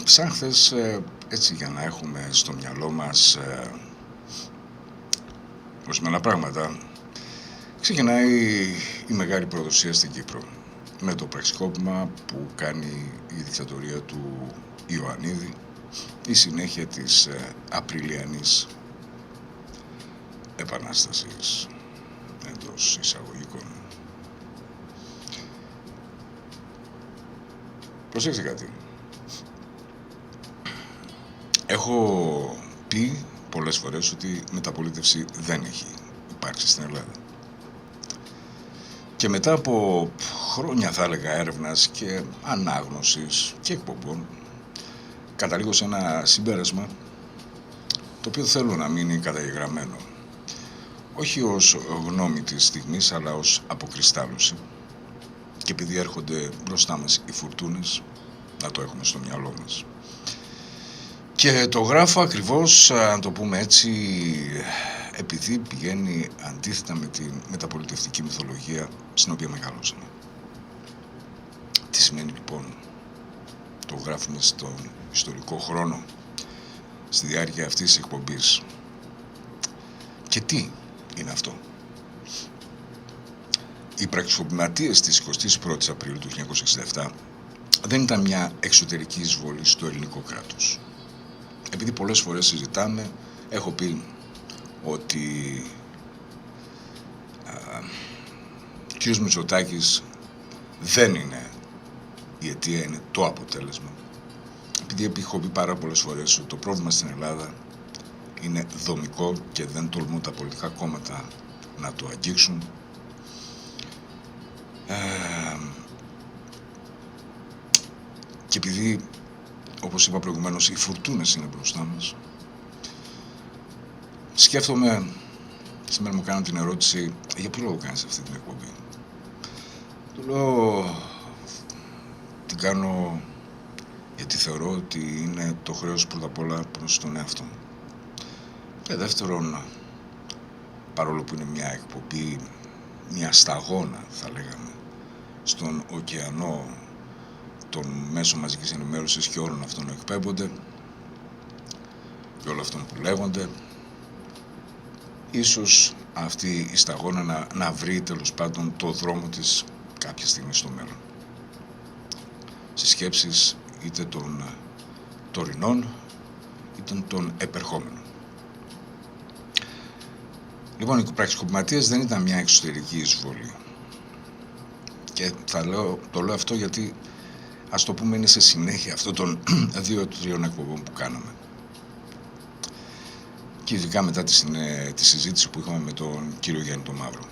σαν χθες, έτσι για να έχουμε στο μυαλό μας ορισμένα πράγματα, ξεκινάει η μεγάλη προδοσία στην Κύπρο με το πραξικόπημα που κάνει η δικτατορία του Ιωαννίδη, η συνέχεια της Απριλιανής Επανάστασης εντός εισαγωγικών. Προσέξτε κάτι. Έχω πει πολλές φορές ότι μεταπολίτευση δεν έχει υπάρξει στην Ελλάδα. Και μετά από χρόνια, θα έλεγα, έρευνας και ανάγνωσης και εκπομπών, καταλήγω σε ένα συμπέρασμα το οποίο θέλω να μείνει καταγεγραμμένο. Όχι ως γνώμη της στιγμής, αλλά ως αποκριστάλλωση. Και επειδή έρχονται μπροστά μας οι φουρτούνες, να το έχουμε στο μυαλό μας. Και το γράφω ακριβώς, αν το πούμε έτσι, επειδή πηγαίνει αντίθετα με την μεταπολιτευτική μυθολογία στην οποία μεγαλώσαμε. Τι σημαίνει λοιπόν? Το γράφουμε στον ιστορικό χρόνο, στη διάρκεια αυτής της εκπομπής. Και τι είναι αυτό? Οι πραξικοπηματίες της 21ης Απριλίου του 1967 δεν ήταν μια εξωτερική εισβολή στο ελληνικό κράτος. Επειδή πολλές φορές συζητάμε, έχω πει ότι ο κ. Μητσοτάκης δεν είναι η αιτία, είναι το αποτέλεσμα. Επειδή έχω πει πάρα πολλές φορές ότι το πρόβλημα στην Ελλάδα είναι δομικό και δεν τολμούν τα πολιτικά κόμματα να το αγγίξουν. Και επειδή, όπως είπα προηγουμένως, οι φουρτούνες είναι μπροστά μας, σκέφτομαι, σήμερα μου κάνουν την ερώτηση, για ποιο λόγο κάνεις αυτή την εκπομπή? Του λέω, την κάνω γιατί θεωρώ ότι είναι το χρέος πρώτα απ' όλα προς τον εαυτό μου. Και δεύτερον, παρόλο που είναι μια εκπομπή, μια σταγόνα θα λέγαμε, στον ωκεανό των μέσων μαζικής ενημέρωσης και όλων αυτών που εκπέμπονται και όλων αυτών που λέγονται, ίσως αυτή η σταγόνα να βρει τέλος πάντων το δρόμο της κάποια στιγμή στο μέλλον. Στις σκέψεις είτε των τωρινών είτε των επερχόμενων. Λοιπόν, οι πραξικοπηματίες δεν ήταν μια εξωτερική εισβολή. Και το λέω αυτό γιατί, ας το πούμε, είναι σε συνέχεια αυτών των 2-3 εκπομπών που κάναμε. Και ειδικά μετά τη συζήτηση που είχαμε με τον κύριο Γιάννη τον Μαύρο.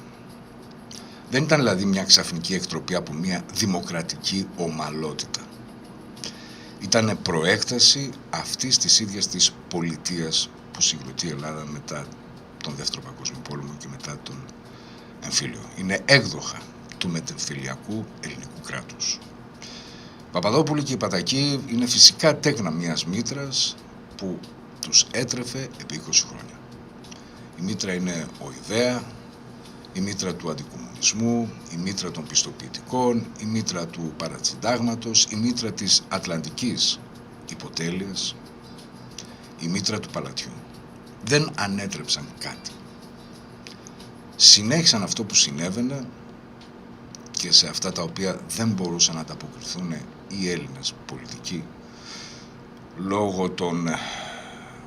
Δεν ήταν δηλαδή μια ξαφνική εκτροπή από μια δημοκρατική ομαλότητα. Ήταν προέκταση αυτής της ίδιας της πολιτείας που συγκροτεί η Ελλάδα μετά τον Δεύτερο Παγκόσμιο Πόλεμο και μετά τον εμφύλιο. Είναι έκδοχα του μετεμφυλιακού ελληνικού κράτους. Οι Παπαδόπουλοι και οι Πατακοί είναι φυσικά τέκνα μιας μήτρας που τους έτρεφε επί 20 χρόνια. Η μήτρα είναι ο ιδέα, η μήτρα του αντικομμουνισμού, η μήτρα των πιστοποιητικών, η μήτρα του παρατσιντάγματος, η μήτρα της ατλαντικής υποτέλειας, η μήτρα του παλατιού. Δεν ανέτρεψαν κάτι. Συνέχισαν αυτό που συνέβαινε και σε αυτά τα οποία δεν μπορούσαν να ανταποκριθούν οι Έλληνες πολιτικοί λόγω των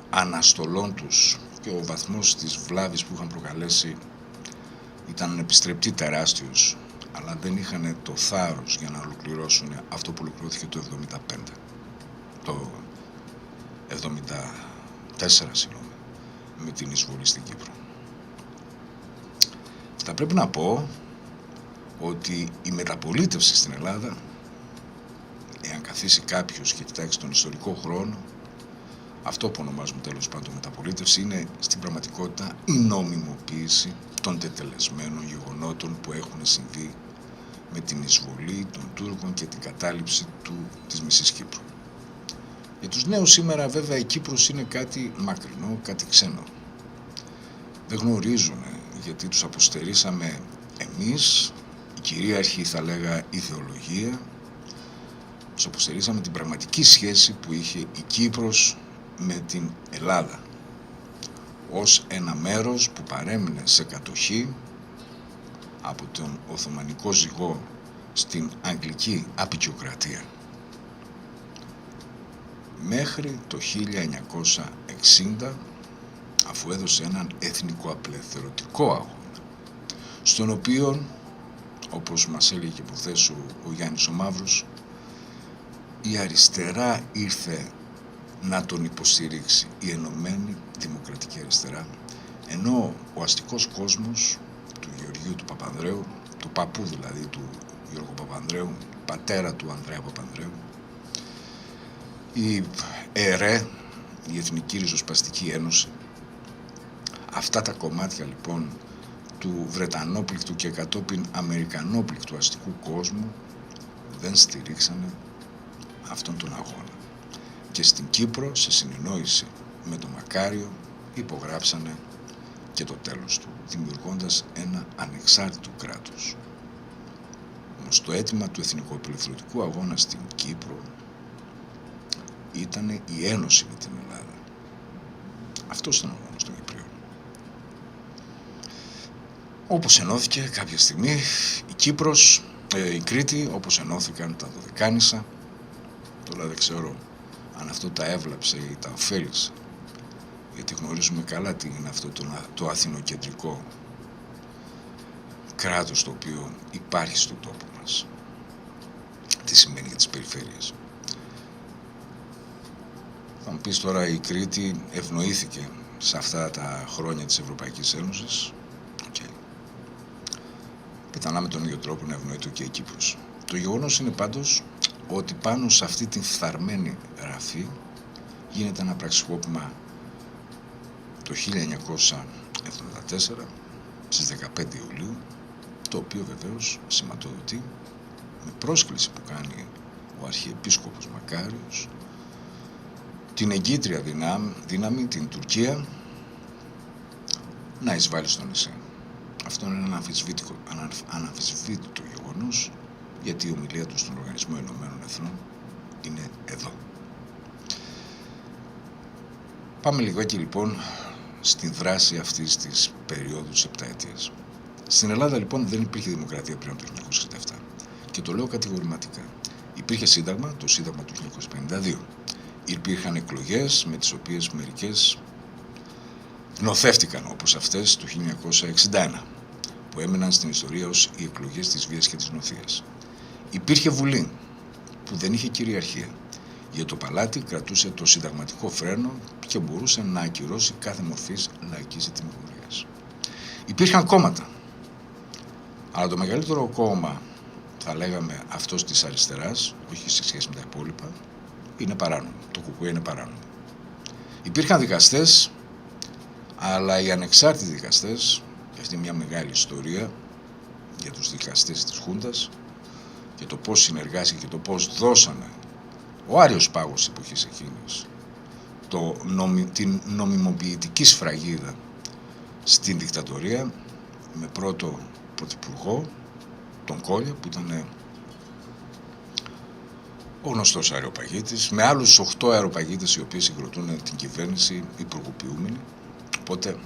αναστολών τους, και ο βαθμός της βλάβης που είχαν προκαλέσει ήταν επιστρεπτή τεράστιος, αλλά δεν είχαν το θάρρος για να ολοκληρώσουν αυτό που ολοκληρώθηκε το 74 με την εισβολή στην Κύπρο. Θα πρέπει να πω ότι η μεταπολίτευση στην Ελλάδα, εάν καθίσει κάποιος και κοιτάξει τον ιστορικό χρόνο, αυτό που ονομάζουμε τέλος πάντων μεταπολίτευση είναι στην πραγματικότητα η νομιμοποίηση των τετελεσμένων γεγονότων που έχουν συμβεί με την εισβολή των Τούρκων και την κατάληψη της μισής Κύπρου. Για τους νέους σήμερα βέβαια η Κύπρος είναι κάτι μακρινό, κάτι ξένο. Δεν γνωρίζουν γιατί τους αποστερήσαμε εμείς, η κυρίαρχη θα λέγα ιδεολογία, υποστηρίζαμε την πραγματική σχέση που είχε η Κύπρος με την Ελλάδα ως ένα μέρος που παρέμεινε σε κατοχή από τον Οθωμανικό ζυγό στην Αγγλική Απικιοκρατία μέχρι το 1960, αφού έδωσε έναν εθνικοαπελευθερωτικό αγώνα, στον οποίο, όπως μας έλεγε και προχθές ο Γιάννης ο Μαύρος, η αριστερά ήρθε να τον υποστηρίξει, η Ενωμένη Δημοκρατική Αριστερά, ενώ ο αστικός κόσμος του Γεωργίου του Παπανδρέου, του παππού δηλαδή του Γιώργου Παπανδρέου, πατέρα του Ανδρέα Παπανδρέου, η ΕΡΕ, η Εθνική Ριζοσπαστική Ένωση, αυτά τα κομμάτια λοιπόν του Βρετανόπληκτου και κατόπιν Αμερικανόπληκτου αστικού κόσμου δεν στηρίξανε αυτόν τον αγώνα. Και στην Κύπρο, σε συνεννόηση με τον Μακάριο, υπογράψανε και το τέλος του, δημιουργώντας ένα ανεξάρτητο κράτος. Όμως το αίτημα του εθνικοαπελευθερωτικού αγώνα στην Κύπρο ήταν η ένωση με την Ελλάδα. Αυτός ήταν ο αγώνας των Κυπρίων. Όπως ενώθηκε κάποια στιγμή η Κύπρος, η Κρήτη, όπως ενώθηκαν τα Δωδεκάνησα. Τώρα δεν ξέρω αν αυτό τα έβλαψε ή τα ωφέλησε, γιατί γνωρίζουμε καλά τι είναι αυτό το αθηνοκεντρικό κράτος το οποίο υπάρχει στον τόπο μας. Τι σημαίνει για τις περιφέρειες. Θα μου πεις τώρα, η Κρήτη ευνοήθηκε σε αυτά τα χρόνια της Ευρωπαϊκής Ένωσης. Okay. Πιθανά με τον ίδιο τρόπο να ευνοείται και η Κύπρος. Το γεγονός είναι πάντως ότι πάνω σε αυτή την φθαρμένη ραφή γίνεται ένα πραξικόπημα το 1974 στις 15 Ιουλίου, το οποίο βεβαίως σηματοδοτεί με πρόσκληση που κάνει ο Αρχιεπίσκοπος Μακάριος την εγκύτρια δύναμη, την Τουρκία, να εισβάλλει στο νησί. Αυτό είναι ένα αναμφισβήτητο γεγονός, γιατί η ομιλία του στον Οργανισμό Ηνωμένων Εθνών είναι εδώ. Πάμε λιγάκι λοιπόν στην δράση αυτής της περίοδου της επταετίας. Στην Ελλάδα λοιπόν δεν υπήρχε δημοκρατία πριν από το 1967 και το λέω κατηγορηματικά. Υπήρχε σύνταγμα, το σύνταγμα του 1952. Υπήρχαν εκλογές με τις οποίες μερικές νοθεύτηκαν, όπως αυτές του 1961, που έμειναν στην ιστορία ως οι εκλογές της βίας και της νοθείας. Υπήρχε βουλή που δεν είχε κυριαρχία. Για το παλάτι κρατούσε το συνταγματικό φρένο και μπορούσε να ακυρώσει κάθε μορφής λαϊκής ετοιμιγορίας. Υπήρχαν κόμματα, αλλά το μεγαλύτερο κόμμα, θα λέγαμε αυτός της αριστεράς, όχι σε σχέση με τα υπόλοιπα, είναι παράνομο. Το ΚΚΕ είναι παράνομο. Υπήρχαν δικαστές, αλλά οι ανεξάρτητοι δικαστές, και αυτή είναι μια μεγάλη ιστορία για τους δικαστές της Χούντας και το πώς συνεργάστηκε και το πώς δώσανε ο Άριος Πάγος της εποχής εκείνης την νομιμοποιητική σφραγίδα στην δικτατορία, με πρώτο πρωθυπουργό τον Κόλια, που ήταν ο γνωστός αεροπαγίτης, με άλλους 8 αεροπαγίτες οι οποίοι συγκροτούν την κυβέρνηση υπουργοποιούμενοι. Οπότε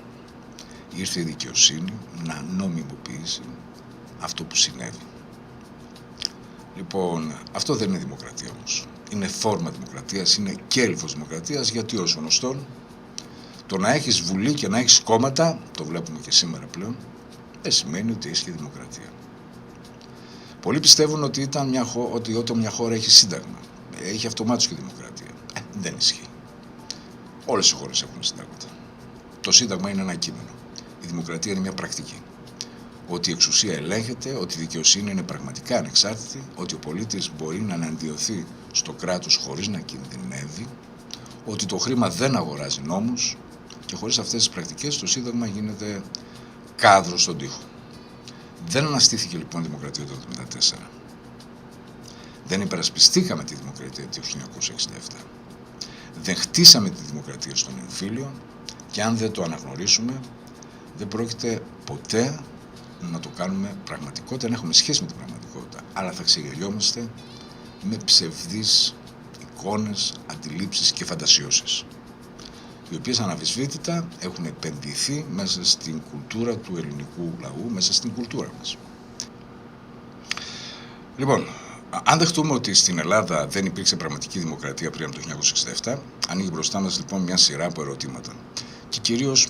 ήρθε η δικαιοσύνη να νομιμοποιήσει αυτό που συνέβη. Λοιπόν, αυτό δεν είναι δημοκρατία όμως. Είναι φόρμα δημοκρατίας, είναι κέλυφος δημοκρατίας, γιατί ως γνωστόν το να έχεις βουλή και να έχεις κόμματα, το βλέπουμε και σήμερα πλέον, δεν σημαίνει ότι έχει και δημοκρατία. Πολλοί πιστεύουν ότι, όταν μια χώρα έχει σύνταγμα, έχει αυτομάτως και δημοκρατία. Δεν ισχύει. Όλες οι χώρες έχουν συντάγματα. Το σύνταγμα είναι ένα κείμενο. Η δημοκρατία είναι μια πρακτική. Ότι η εξουσία ελέγχεται, ότι η δικαιοσύνη είναι πραγματικά ανεξάρτητη, ότι ο πολίτης μπορεί να αναντιωθεί στο κράτος χωρίς να κινδυνεύει, ότι το χρήμα δεν αγοράζει νόμους, και χωρίς αυτές τις πρακτικές το σύνταγμα γίνεται κάδρο στον τοίχο. Δεν αναστήθηκε λοιπόν η δημοκρατία το 1974. Δεν υπερασπιστήκαμε τη δημοκρατία το 1967. Δεν χτίσαμε τη δημοκρατία στον εμφύλιο, και αν δεν το αναγνωρίσουμε, δεν πρόκειται ποτέ να το κάνουμε πραγματικότητα, να έχουμε σχέση με την πραγματικότητα. Αλλά θα ξεγελιόμαστε με ψευδείς εικόνες, αντιλήψεις και φαντασιώσεις, οι οποίες αναμφισβήτητα έχουν επενδυθεί μέσα στην κουλτούρα του ελληνικού λαού, μέσα στην κουλτούρα μας. Λοιπόν, αν δεχτούμε ότι στην Ελλάδα δεν υπήρξε πραγματική δημοκρατία πριν από το 1967, ανοίγει μπροστά μας λοιπόν μια σειρά από ερωτήματα. Και κυρίως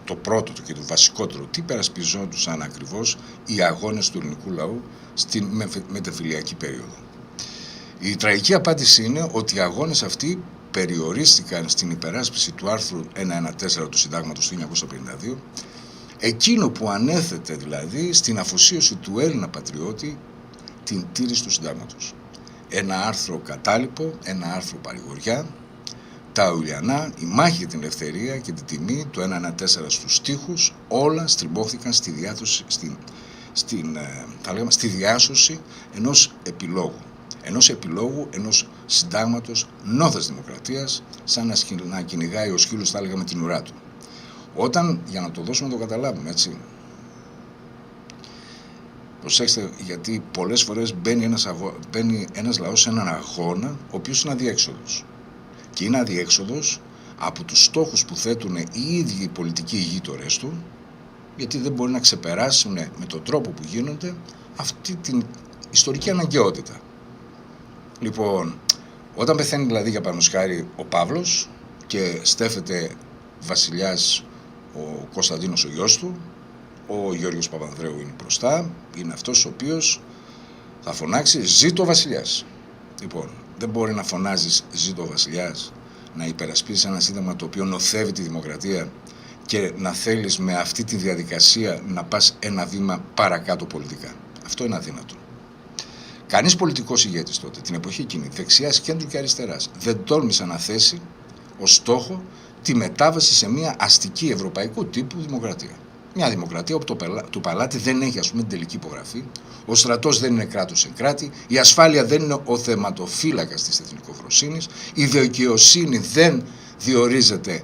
το πρώτο και το βασικότερο, τι περασπιζόντουσαν ακριβώς οι αγώνες του ελληνικού λαού στην μετεφιλιακή περίοδο. Η τραγική απάντηση είναι ότι οι αγώνες αυτοί περιορίστηκαν στην υπεράσπιση του άρθρου 114 του Συντάγματος του 1952, εκείνο που ανέθετε δηλαδή στην αφοσίωση του Έλληνα πατριώτη την τήρηση του Συντάγματος. Ένα άρθρο κατάλοιπο, ένα άρθρο παρηγοριά, τα Αουλιανά, η μάχη για την ελευθερία και την τιμή, το 114 στους στίχους, όλα στριμώχθηκαν στη διάσωση ενός επιλόγου. Ενός συντάγματος νόθας δημοκρατίας, σαν να κυνηγάει ο σκύλος, θα έλεγα, με την ουρά του. Όταν, για να το δώσουμε να το καταλάβουμε, έτσι, προσέξτε, γιατί πολλές φορές μπαίνει ένας λαός σε έναν αγώνα, ο οποίος είναι αδιέξοδος. Και είναι αδιέξοδος από τους στόχους που θέτουν οι ίδιοι οι πολιτικοί γείτονές του, γιατί δεν μπορεί να ξεπεράσουν με τον τρόπο που γίνονται αυτή την ιστορική αναγκαιότητα. Λοιπόν, όταν πεθαίνει δηλαδή για παραδείγματος ο Παύλος και στέφεται βασιλιάς ο Κωνσταντίνος ο γιος του, ο Γιώργος Παπανδρέου είναι μπροστά, είναι αυτός ο οποίος θα φωνάξει «Ζήτω ο βασιλιάς». Λοιπόν, δεν μπορεί να φωνάζεις «Ζήτω ο βασιλιάς», να υπερασπίσεις ένα σύνταγμα το οποίο νοθεύει τη δημοκρατία και να θέλεις με αυτή τη διαδικασία να πας ένα βήμα παρακάτω πολιτικά. Αυτό είναι αδύνατο. Κανείς πολιτικός ηγέτης τότε, την εποχή εκείνη, δεξιάς, κέντρου και αριστεράς, δεν τόλμησε να θέσει ως στόχο τη μετάβαση σε μια αστική ευρωπαϊκού τύπου δημοκρατία. Μια δημοκρατία όπου το παλάτι δεν έχει, ας πούμε, την τελική υπογραφή, ο στρατός δεν είναι κράτος εν κράτη, η ασφάλεια δεν είναι ο θεματοφύλακας της εθνικοφροσύνης, η δικαιοσύνη δεν διορίζεται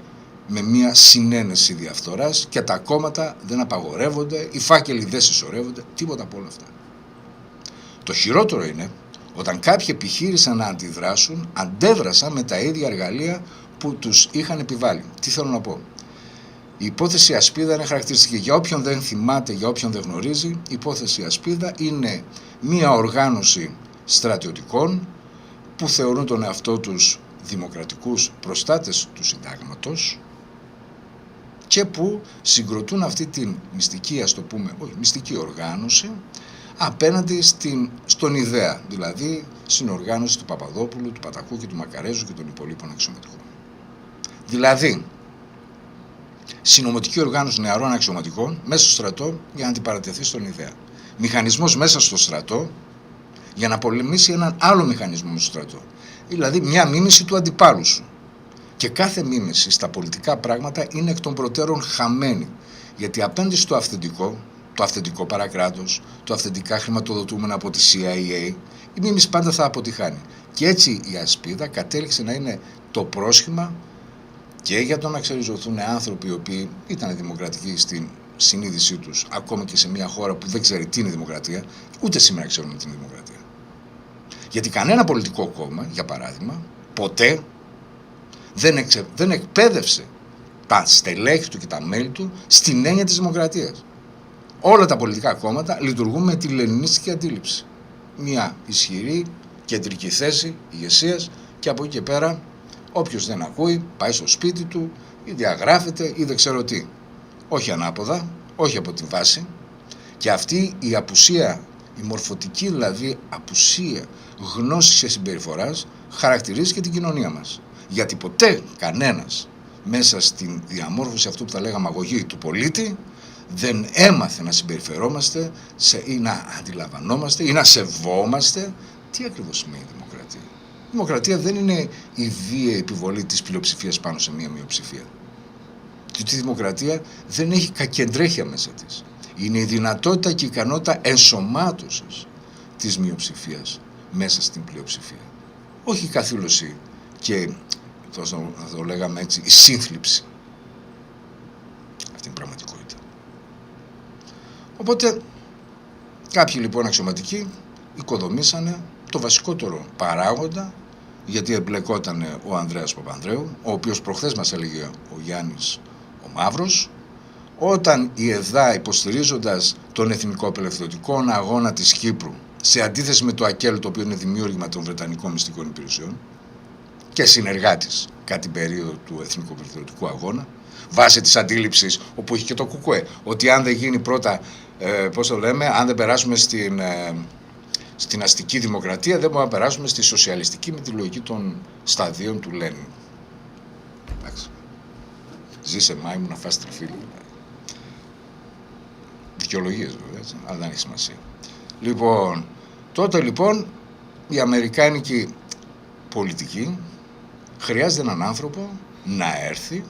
με μια συνένεση διαφθοράς και τα κόμματα δεν απαγορεύονται, οι φάκελοι δεν συσσωρεύονται, τίποτα από όλα αυτά. Το χειρότερο είναι όταν κάποιοι επιχείρησαν να αντιδράσουν, αντέδρασαν με τα ίδια εργαλεία που τους είχαν επιβάλει. Τι θέλω να πω. Η υπόθεση Ασπίδα είναι χαρακτηριστική. Για όποιον δεν θυμάται, για όποιον δεν γνωρίζει, η υπόθεση Ασπίδα είναι μία οργάνωση στρατιωτικών που θεωρούν τον εαυτό τους δημοκρατικούς προστάτες του συντάγματος και που συγκροτούν αυτή την μυστική, ας το πούμε, όχι, μυστική οργάνωση απέναντι στον ιδέα, δηλαδή στην οργάνωση του Παπαδόπουλου, του Πατακού και του Μακαρέζου και των υπολείπων αξιωματικών. Δηλαδή, συνωμοτική οργάνωση νεαρών αξιωματικών μέσα στο στρατό για να αντιπαρατεθεί στον ιδέα. Μηχανισμός μέσα στο στρατό για να πολεμήσει έναν άλλο μηχανισμό μέσα στο στρατό. Δηλαδή μια μίμηση του αντιπάλου σου. Και κάθε μίμηση στα πολιτικά πράγματα είναι εκ των προτέρων χαμένη. Γιατί απέναντι στο αυθεντικό, το αυθεντικό παρακράτος, το αυθεντικά χρηματοδοτούμενα από τη CIA, η μίμηση πάντα θα αποτυχάνει. Και έτσι η Ασπίδα κατέληξε να είναι το πρόσχημα και για το να ξεριζωθούν άνθρωποι οι οποίοι ήταν δημοκρατικοί στην συνείδησή τους, ακόμα και σε μια χώρα που δεν ξέρει τι είναι δημοκρατία, ούτε σήμερα ξέρουμε τι είναι δημοκρατία. Γιατί κανένα πολιτικό κόμμα, για παράδειγμα, ποτέ δεν εκπαίδευσε τα στελέχη του και τα μέλη του στην έννοια της δημοκρατίας. Όλα τα πολιτικά κόμματα λειτουργούν με τη λενινίστικη αντίληψη. Μια ισχυρή κεντρική θέση ηγεσίας και από εκεί και πέρα όποιος δεν ακούει πάει στο σπίτι του ή διαγράφεται ή δεν ξέρω τι. Όχι ανάποδα, όχι από τη βάση. Και αυτή η απουσία, η μορφωτική δηλαδή απουσία γνώσης και συμπεριφοράς χαρακτηρίζει και την κοινωνία μας. Γιατί ποτέ κανένας μέσα στην διαμόρφωση αυτού που θα λέγαμε αγωγή του πολίτη δεν έμαθε να συμπεριφερόμαστε ή να αντιλαμβανόμαστε ή να σεβόμαστε τι ακριβώς σημαίνει δημοκρατία. Η δημοκρατία δεν είναι η βίαιη επιβολή της πλειοψηφίας πάνω σε μία μειοψηφία. Διότι η δημοκρατία δεν έχει κακεντρέχεια μέσα της. Είναι η δυνατότητα και η ικανότητα ενσωμάτωσης της μειοψηφίας μέσα στην πλειοψηφία. Όχι η καθήλωση και, θα το λέγαμε έτσι, η σύνθλιψη. Αυτή είναι η πραγματικότητα. Οπότε, κάποιοι λοιπόν αξιωματικοί οικοδομήσανε το βασικότερο παράγοντα, γιατί εμπλεκόταν ο Ανδρέας Παπανδρέου, ο οποίος προχθές μας έλεγε ο Γιάννης ο Μαύρος, όταν η ΕΔΑ, υποστηρίζοντας τον εθνικό απελευθερωτικό αγώνα της Κύπρου, σε αντίθεση με το ΑΚΕΛ, το οποίο είναι δημιούργημα των Βρετανικών Μυστικών Υπηρεσιών και συνεργάτης κατά την περίοδο του εθνικού απελευθερωτικού αγώνα, βάσει της αντίληψης, όπου είχε και το ΚΚΕ, ότι αν δεν γίνει πρώτα, αν δεν περάσουμε στην αστική δημοκρατία, δεν μπορούμε να περάσουμε στη σοσιαλιστική με τη λογική των σταδίων του Λένιν. Εντάξει. Ζήσε Μάη μου να φας τριφύλι. Δικαιολογίες βέβαια, έτσι, αλλά δεν έχει σημασία. Λοιπόν, τότε λοιπόν η αμερικάνικη πολιτική χρειάζεται έναν άνθρωπο να έρθει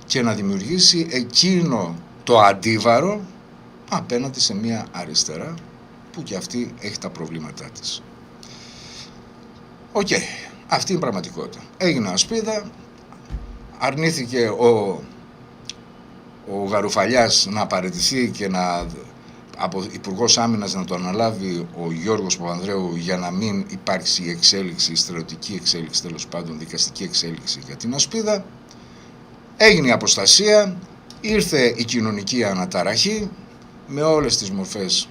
και να δημιουργήσει εκείνο το αντίβαρο απέναντι σε μια αριστερά που και αυτή έχει τα προβλήματά της. Οκ, αυτή είναι η πραγματικότητα. Έγινε ασπίδα, αρνήθηκε ο Γαρουφαλιάς να παραιτηθεί και από Υπουργός Άμυνας να το αναλάβει ο Γιώργος Παπανδρέου για να μην υπάρξει εξέλιξη, στρατιωτική εξέλιξη, τέλος πάντων δικαστική εξέλιξη για την ασπίδα. Έγινε η αποστασία, ήρθε η κοινωνική αναταραχή με όλες τις μορφές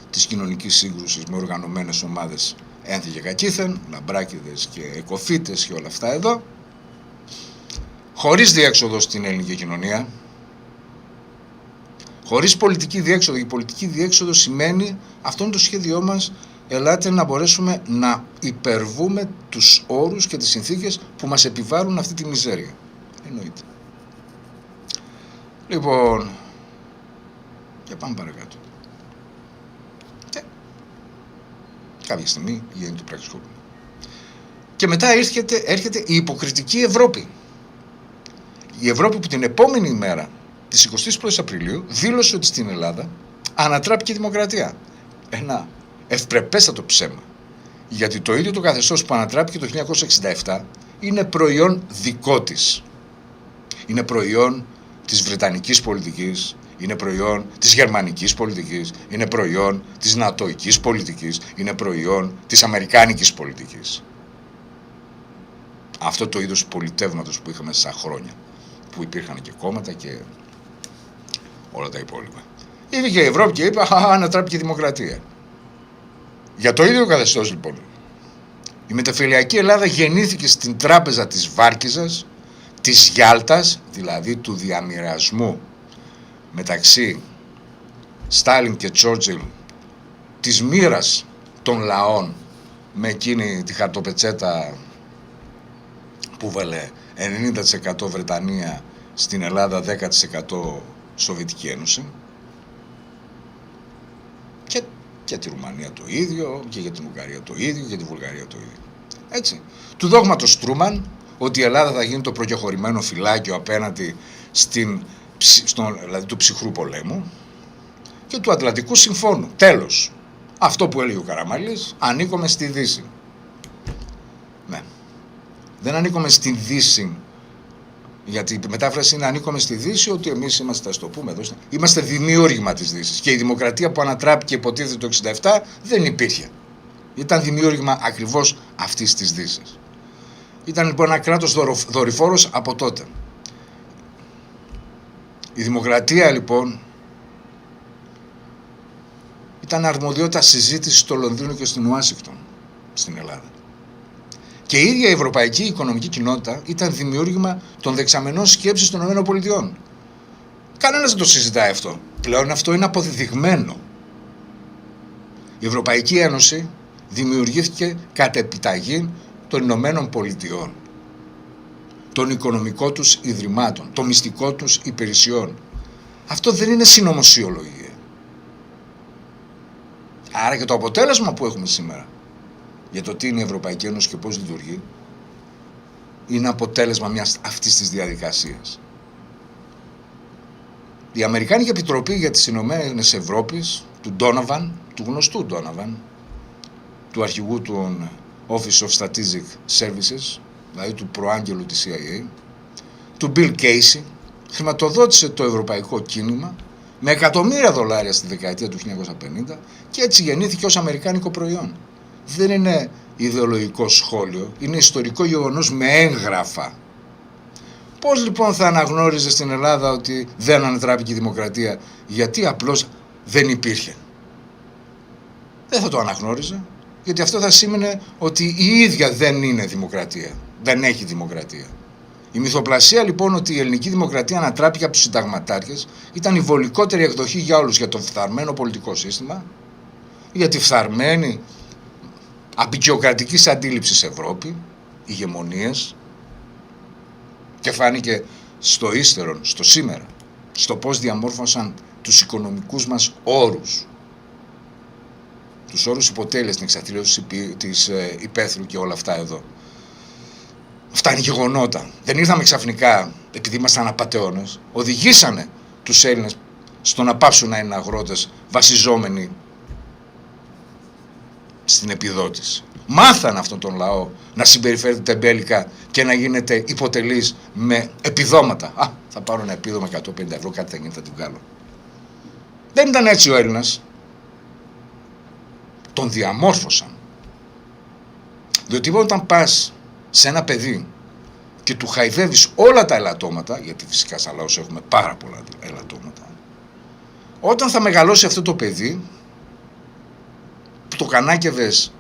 της κοινωνικής σύγκρουσης με οργανωμένες ομάδες ένθη και κακήθεν, λαμπράκηδες και εκοφίτες και όλα αυτά εδώ, χωρίς διέξοδο στην ελληνική κοινωνία, χωρίς πολιτική διέξοδο. Η πολιτική διέξοδο σημαίνει, αυτό είναι το σχέδιό μας, ελάτε να μπορέσουμε να υπερβούμε τους όρους και τις συνθήκες που μας επιβάλλουν αυτή τη μιζέρια. Εννοείται. Λοιπόν, και πάμε παρακάτω. Κάποια στιγμή γίνεται το πραξικόπημα. Και μετά έρχεται η υποκριτική Ευρώπη. Η Ευρώπη που την επόμενη ημέρα της 21ης Απριλίου δήλωσε ότι στην Ελλάδα ανατράπηκε η δημοκρατία. Ένα ευπρεπέστατο ψέμα. Γιατί το ίδιο το καθεστώς που ανατράπηκε το 1967 είναι προϊόν δικό της. Είναι προϊόν της βρετανικής πολιτικής, είναι προϊόν της γερμανικής πολιτικής, είναι προϊόν της νατοικής πολιτικής, είναι προϊόν της αμερικάνικης πολιτικής. Αυτό το είδος πολιτεύματος που είχαμε στα χρόνια, που υπήρχαν και κόμματα και όλα τα υπόλοιπα. Ήρθε η Ευρώπη και είπε ανατράπηκε η δημοκρατία. Για το ίδιο καθεστώς λοιπόν. Η μεταφυλιακή Ελλάδα γεννήθηκε στην τράπεζα της Βάρκιζας, της Γιάλτας, δηλαδή του διαμοιρασμού μεταξύ Στάλιν και Τσόρτσιλ, της μοίρας των λαών με εκείνη τη χαρτοπετσέτα που βάλε 90% Βρετανία, στην Ελλάδα 10% Σοβιετική Ένωση και τη Ρουμανία το ίδιο και για την Ουγγαρία το ίδιο και για τη Βουλγαρία το ίδιο. Έτσι. Του δόγματος Τρούμαν ότι η Ελλάδα θα γίνει το προκεχωρημένο φυλάκιο απέναντι δηλαδή του ψυχρού πολέμου και του Ατλαντικού Συμφώνου. Τέλος. Αυτό που έλεγε ο Καραμαλής, ανήκουμε στη Δύση. Ναι. Δεν ανήκουμε στη Δύση, γιατί η μετάφραση είναι ανήκουμε στη Δύση, ότι εμείς είμαστε, ας το πούμε εδώ, είμαστε δημιούργημα της Δύσης. Και η δημοκρατία που ανατράπηκε υποτίθεται το 1967 δεν υπήρχε. Ήταν δημιούργημα ακριβώς αυτής της Δύσης. Ήταν λοιπόν ένα κράτος δορυφόρος από τότε. Η δημοκρατία λοιπόν ήταν αρμοδιότητα συζήτηση στο Λονδίνο και στην Ουάσιγκτον, στην Ελλάδα. Και η ίδια η ευρωπαϊκή οικονομική κοινότητα ήταν δημιούργημα των δεξαμενών σκέψης των ΗΠΑ. Κανένας δεν το συζητάει αυτό. Πλέον αυτό είναι αποδεδειγμένο. Η Ευρωπαϊκή Ένωση δημιουργήθηκε κατ' επιταγή των Ηνωμένων Πολιτειών, των οικονομικών τους ιδρυμάτων, των μυστικών τους υπηρεσιών. Αυτό δεν είναι συνωμοσιολογία. Άρα και το αποτέλεσμα που έχουμε σήμερα για το τι είναι η Ευρωπαϊκή Ένωση και πώς λειτουργεί είναι αποτέλεσμα αυτής της διαδικασίας. Η Αμερικάνικη Επιτροπή για τις Ηνωμένες Ευρώπης, του Ντόναβαν, του γνωστού Ντόναβαν, του αρχηγού του Office of Strategic Services, δηλαδή του προάγγελου της CIA, του Bill Casey, χρηματοδότησε το ευρωπαϊκό κίνημα με εκατομμύρια δολάρια στη δεκαετία του 1950 και έτσι γεννήθηκε ως αμερικάνικο προϊόν. Δεν είναι ιδεολογικό σχόλιο, είναι ιστορικό γεγονός με έγγραφα. Πώς λοιπόν θα αναγνώριζε στην Ελλάδα ότι δεν ανατράπηκε η δημοκρατία, γιατί απλώς δεν υπήρχε? Δεν θα το αναγνώριζε, γιατί αυτό θα σήμαινε ότι η ίδια δεν είναι δημοκρατία, δεν έχει δημοκρατία. Η μυθοπλασία λοιπόν ότι η ελληνική δημοκρατία ανατράπηκε από τους συνταγματάρχες ήταν η βολικότερη εκδοχή για όλους, για το φθαρμένο πολιτικό σύστημα, για τη φθαρμένη απεικιοκρατικής αντίληψης Ευρώπη, ηγεμονίες, και φάνηκε στο ύστερον, στο σήμερα, στο πώς διαμόρφωσαν τους οικονομικούς μας όρους, τους όρους υποτέλειας, την εξαθλίωση της υπαίθρου και όλα αυτά εδώ. Αυτά είναι γεγονότα. Δεν ήρθαμε ξαφνικά επειδή ήμασταν απατεώνες. Οδηγήσανε τους Έλληνες στο να πάψουν να είναι αγρότες βασιζόμενοι στην επιδότηση. Μάθαν αυτόν τον λαό να συμπεριφέρεται τεμπέλικα και να γίνεται υποτελής με επιδόματα. Θα πάρω ένα επίδομα 150 ευρώ, κάτι θα γίνει, θα την βγάλω. Δεν ήταν έτσι ο Έλληνας. Τον διαμόρφωσαν. Διότι όταν πας σε ένα παιδί και του χαϊδεύεις όλα τα ελαττώματα, γιατί φυσικά σαν λαός έχουμε πάρα πολλά ελαττώματα, όταν θα μεγαλώσει αυτό το παιδί που το κανάκευες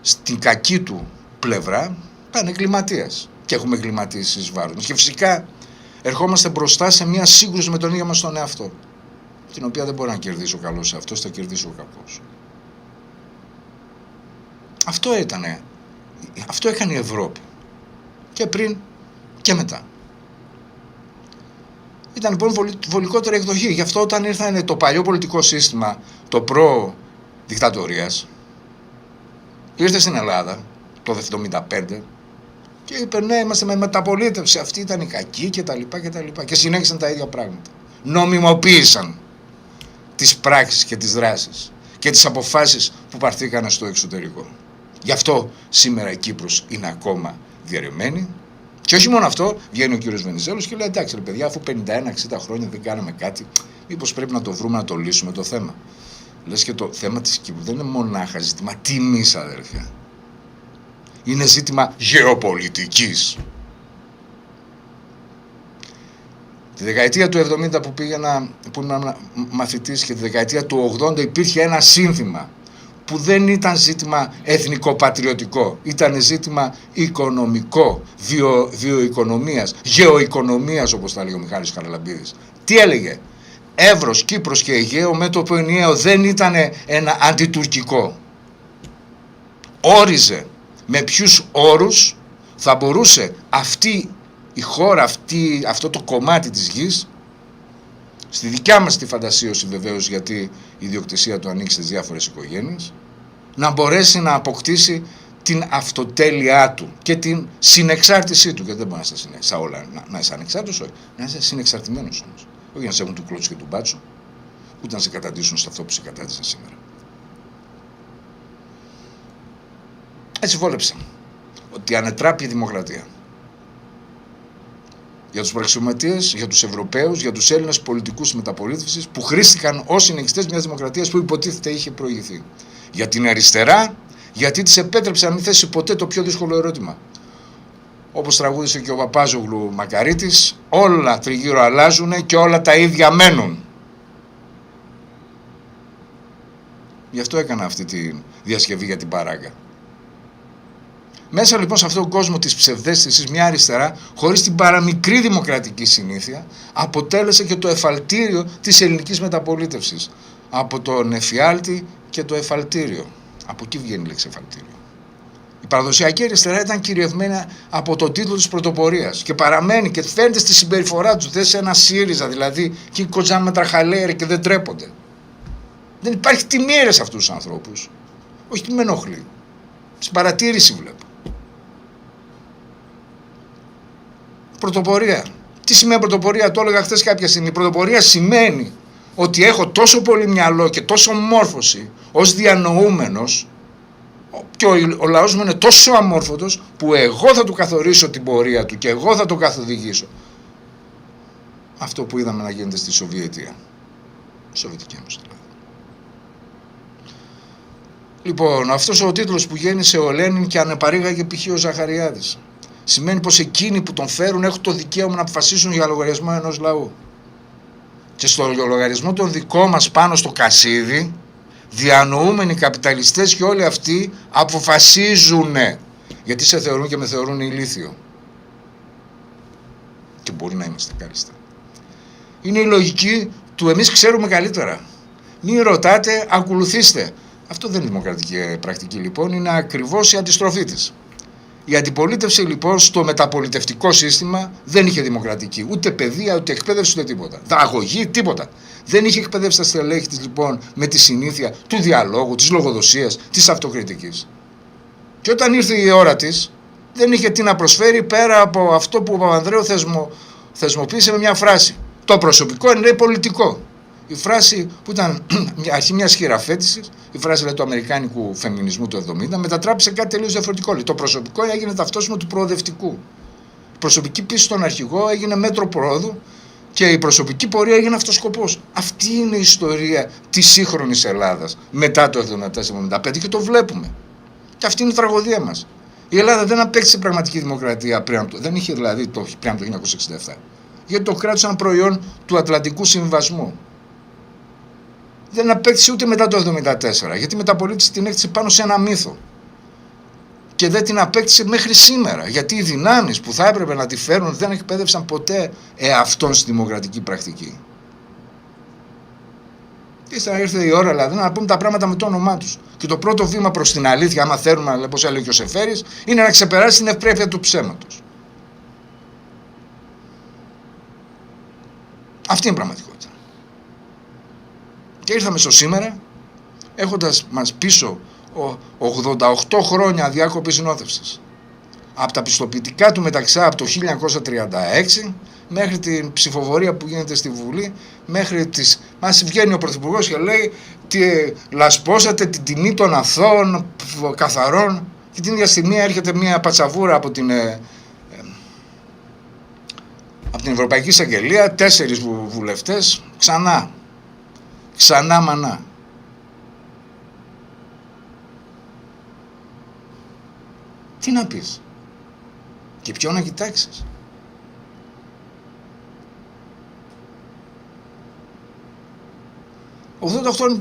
στην κακή του πλευρά, θα είναι εγκληματίας. Και έχουμε εγκληματίες εις βάρος μας. Και φυσικά ερχόμαστε μπροστά σε μια σύγκρουση με τον ίδιο μας τον εαυτό, την οποία δεν μπορεί να κερδίσει ο καλός εαυτός, θα κερδίσει ο κακός. Αυτό έκανε η Ευρώπη. Και πριν και μετά. Ήταν λοιπόν βολικότερη εκδοχή. Γι' αυτό όταν ήρθαν το παλιό πολιτικό σύστημα, το προ-δικτατορίας, ήρθε στην Ελλάδα το 1975 και είπε ναι, είμαστε με μεταπολίτευση, αυτή ήταν η κακή κτλ. Και συνέχισαν τα ίδια πράγματα. Νομιμοποίησαν τις πράξεις και τις δράσεις και τις αποφάσεις που πάρθηκαν στο εξωτερικό. Γι' αυτό σήμερα η Κύπρος είναι ακόμα διαιρεμένη. Και όχι μόνο αυτό, βγαίνει ο κύριος Βενιζέλος και λέει εντάξει ρε παιδιά, αφού 51-60 χρόνια δεν κάναμε κάτι, μήπως πρέπει να το βρούμε, να το λύσουμε το θέμα. Λες και το θέμα της Κύπρου δεν είναι μονάχα ζήτημα τιμής, αδερφιά. Είναι ζήτημα γεωπολιτικής. Τη δεκαετία του 70 που ήμουν μαθητής και τη δεκαετία του 80 υπήρχε ένα σύνθημα που δεν ήταν ζήτημα εθνικό-πατριωτικό, ήταν ζήτημα οικονομικό, βιοοικονομίας, γεωοικονομίας όπως τα λέει ο Μιχάλης Χαραλαμπίδης. Τι έλεγε? Εύρος, Κύπρος και Αιγαίο μέτωπο ενιαίο, δεν ήταν ένα αντιτουρκικό. Όριζε με ποιους όρους θα μπορούσε αυτή η χώρα, αυτό το κομμάτι της γης, στη δικιά μας τη φαντασίωση βεβαίως, γιατί η ιδιοκτησία του ανήκει στις διάφορες οικογένειες, να μπορέσει να αποκτήσει την αυτοτέλειά του και την συνεξάρτησή του. Γιατί δεν μπορεί να είσαι όλα να είσαι ανεξάρτητος, όχι. Να είσαι συνεξαρτημένος όμως. Όχι να σε έχουν του κλώτσου και του μπάτσου, ούτε να σε καταντήσουν σε αυτό που σε κατάντησαν σήμερα. Έτσι βόλεψα ότι ανετράπει η δημοκρατία. Για τους προαξιωματίες, για τους Ευρωπαίους, για τους Έλληνες πολιτικούς μεταπολίτευσης που χρήστηκαν ως συνεχιστές μιας δημοκρατίας που υποτίθεται είχε προηγηθεί. Για την αριστερά, γιατί της επέτρεψε να μην θέσει ποτέ το πιο δύσκολο ερώτημα. Όπως τραγούδισε και ο Παπάζογλου Μακαρίτης, όλα τριγύρω αλλάζουν και όλα τα ίδια μένουν. Γι' αυτό έκανα αυτή τη διασκευή για την παράγκα. Μέσα λοιπόν σε αυτόν τον κόσμο της ψευδαίσθησης, μια αριστερά, χωρίς την παραμικρή δημοκρατική συνήθεια, αποτέλεσε και το εφαλτήριο της ελληνικής μεταπολίτευσης. Από τον εφιάλτη και το εφαλτήριο. Από εκεί βγαίνει η λέξη εφαλτήριο. Η παραδοσιακή αριστερά ήταν κυριευμένα από τον τίτλο της πρωτοπορίας και παραμένει και φαίνεται στη συμπεριφορά τους. Δεν σε ένα ΣΥΡΙΖΑ δηλαδή, και κοτσάμε με τραχαλέρε και δεν τρέπονται. Δεν υπάρχει τιμήρες σε αυτούς τους ανθρώπους. Όχι, τι με ενοχλεί. Στην παρατήρηση βλέπω. Πρωτοπορία. Τι σημαίνει πρωτοπορία? Το έλεγα χθες κάποια στιγμή. Η πρωτοπορία σημαίνει ότι έχω τόσο πολύ μυαλό και τόσο μόρφωση ως διανοούμενος και ο λαός μου είναι τόσο αμόρφωτος που εγώ θα του καθορίσω την πορεία του και εγώ θα τον καθοδηγήσω. Αυτό που είδαμε να γίνεται στη Σοβιετία. Σοβιετική Ένωση δηλαδή. Λοιπόν, αυτός ο τίτλος που γέννησε ο Λένιν και ανεπαρήγαγε π.χ. ο Ζαχαριάδης, σημαίνει πως εκείνοι που τον φέρουν έχουν το δικαίωμα να αποφασίσουν για λογαριασμό ενός λαού. Και στο λογαριασμό των δικών μας πάνω στο κασίδι, διανοούμενοι καπιταλιστές και όλοι αυτοί αποφασίζουν. Γιατί σε θεωρούν και με θεωρούν ηλίθιο. Και μπορεί να είμαστε κάλλιστα. Είναι η λογική του εμείς ξέρουμε καλύτερα. Μην ρωτάτε, ακολουθήστε. Αυτό δεν είναι δημοκρατική πρακτική λοιπόν, είναι ακριβώς η αντιστροφή της. Η αντιπολίτευση λοιπόν στο μεταπολιτευτικό σύστημα δεν είχε δημοκρατική, ούτε παιδεία, ούτε εκπαίδευση, ούτε τίποτα. Αγωγή, τίποτα. Δεν είχε εκπαιδεύσει τα στελέχη της λοιπόν με τη συνήθεια του διαλόγου, της λογοδοσίας, της αυτοκριτικής. Και όταν ήρθε η ώρα της, δεν είχε τι να προσφέρει πέρα από αυτό που ο Παπανδρέου θεσμοποίησε με μια φράση. Το προσωπικό είναι πολιτικό. Η φράση που ήταν αρχή μιας χειραφέτησης, η φράση του αμερικάνικου φεμινισμού του 70, μετατράπησε κάτι τελείως διαφορετικό. Το προσωπικό έγινε ταυτόσιμο του προοδευτικού. Η προσωπική πίστη στον αρχηγό έγινε μέτρο προόδου και η προσωπική πορεία έγινε αυτός σκοπός. Αυτή είναι η ιστορία της σύγχρονης Ελλάδας μετά το 1974-1975 και το βλέπουμε. Και αυτή είναι η τραγωδία μας. Η Ελλάδα δεν απέκτησε πραγματική δημοκρατία δεν είχε δηλαδή πριν από το 1967. Γιατί το κράτος ήταν προϊόν του Ατλαντικού Συμβασμού. Δεν απέκτησε ούτε μετά το 1974, γιατί η μεταπολίτευση την έκτισε πάνω σε ένα μύθο. Και δεν την απέκτησε μέχρι σήμερα, γιατί οι δυνάμεις που θα έπρεπε να τη φέρουν δεν εκπαίδευσαν ποτέ εαυτόν στη δημοκρατική πρακτική. Ύστερα ήρθε η ώρα δηλαδή να πούμε τα πράγματα με το όνομά τους. Και το πρώτο βήμα προς την αλήθεια, άμα θέλουμε, όπως έλεγε ο Σεφέρης, είναι να ξεπεράσει την ευπρέπεια του ψέματος. Αυτή είναι η πραγματικότητα. Και ήρθαμε στο σήμερα, έχοντας μας πίσω 88 χρόνια διάκοπης συνόδευσης. Από τα πιστοποιητικά του Μεταξά από το 1936 μέχρι την ψηφοφορία που γίνεται στη Βουλή, μέχρι μας βγαίνει ο Πρωθυπουργός και λέει λασπώσατε την τιμή των αθώων καθαρών, και την ίδια στιγμή έρχεται μια πατσαβούρα από την Ευρωπαϊκή Εισαγγελία, 4 βουλευτές, ξανά μανά. Τι να πεις και ποιο να κοιτάξεις. Λοιπόν,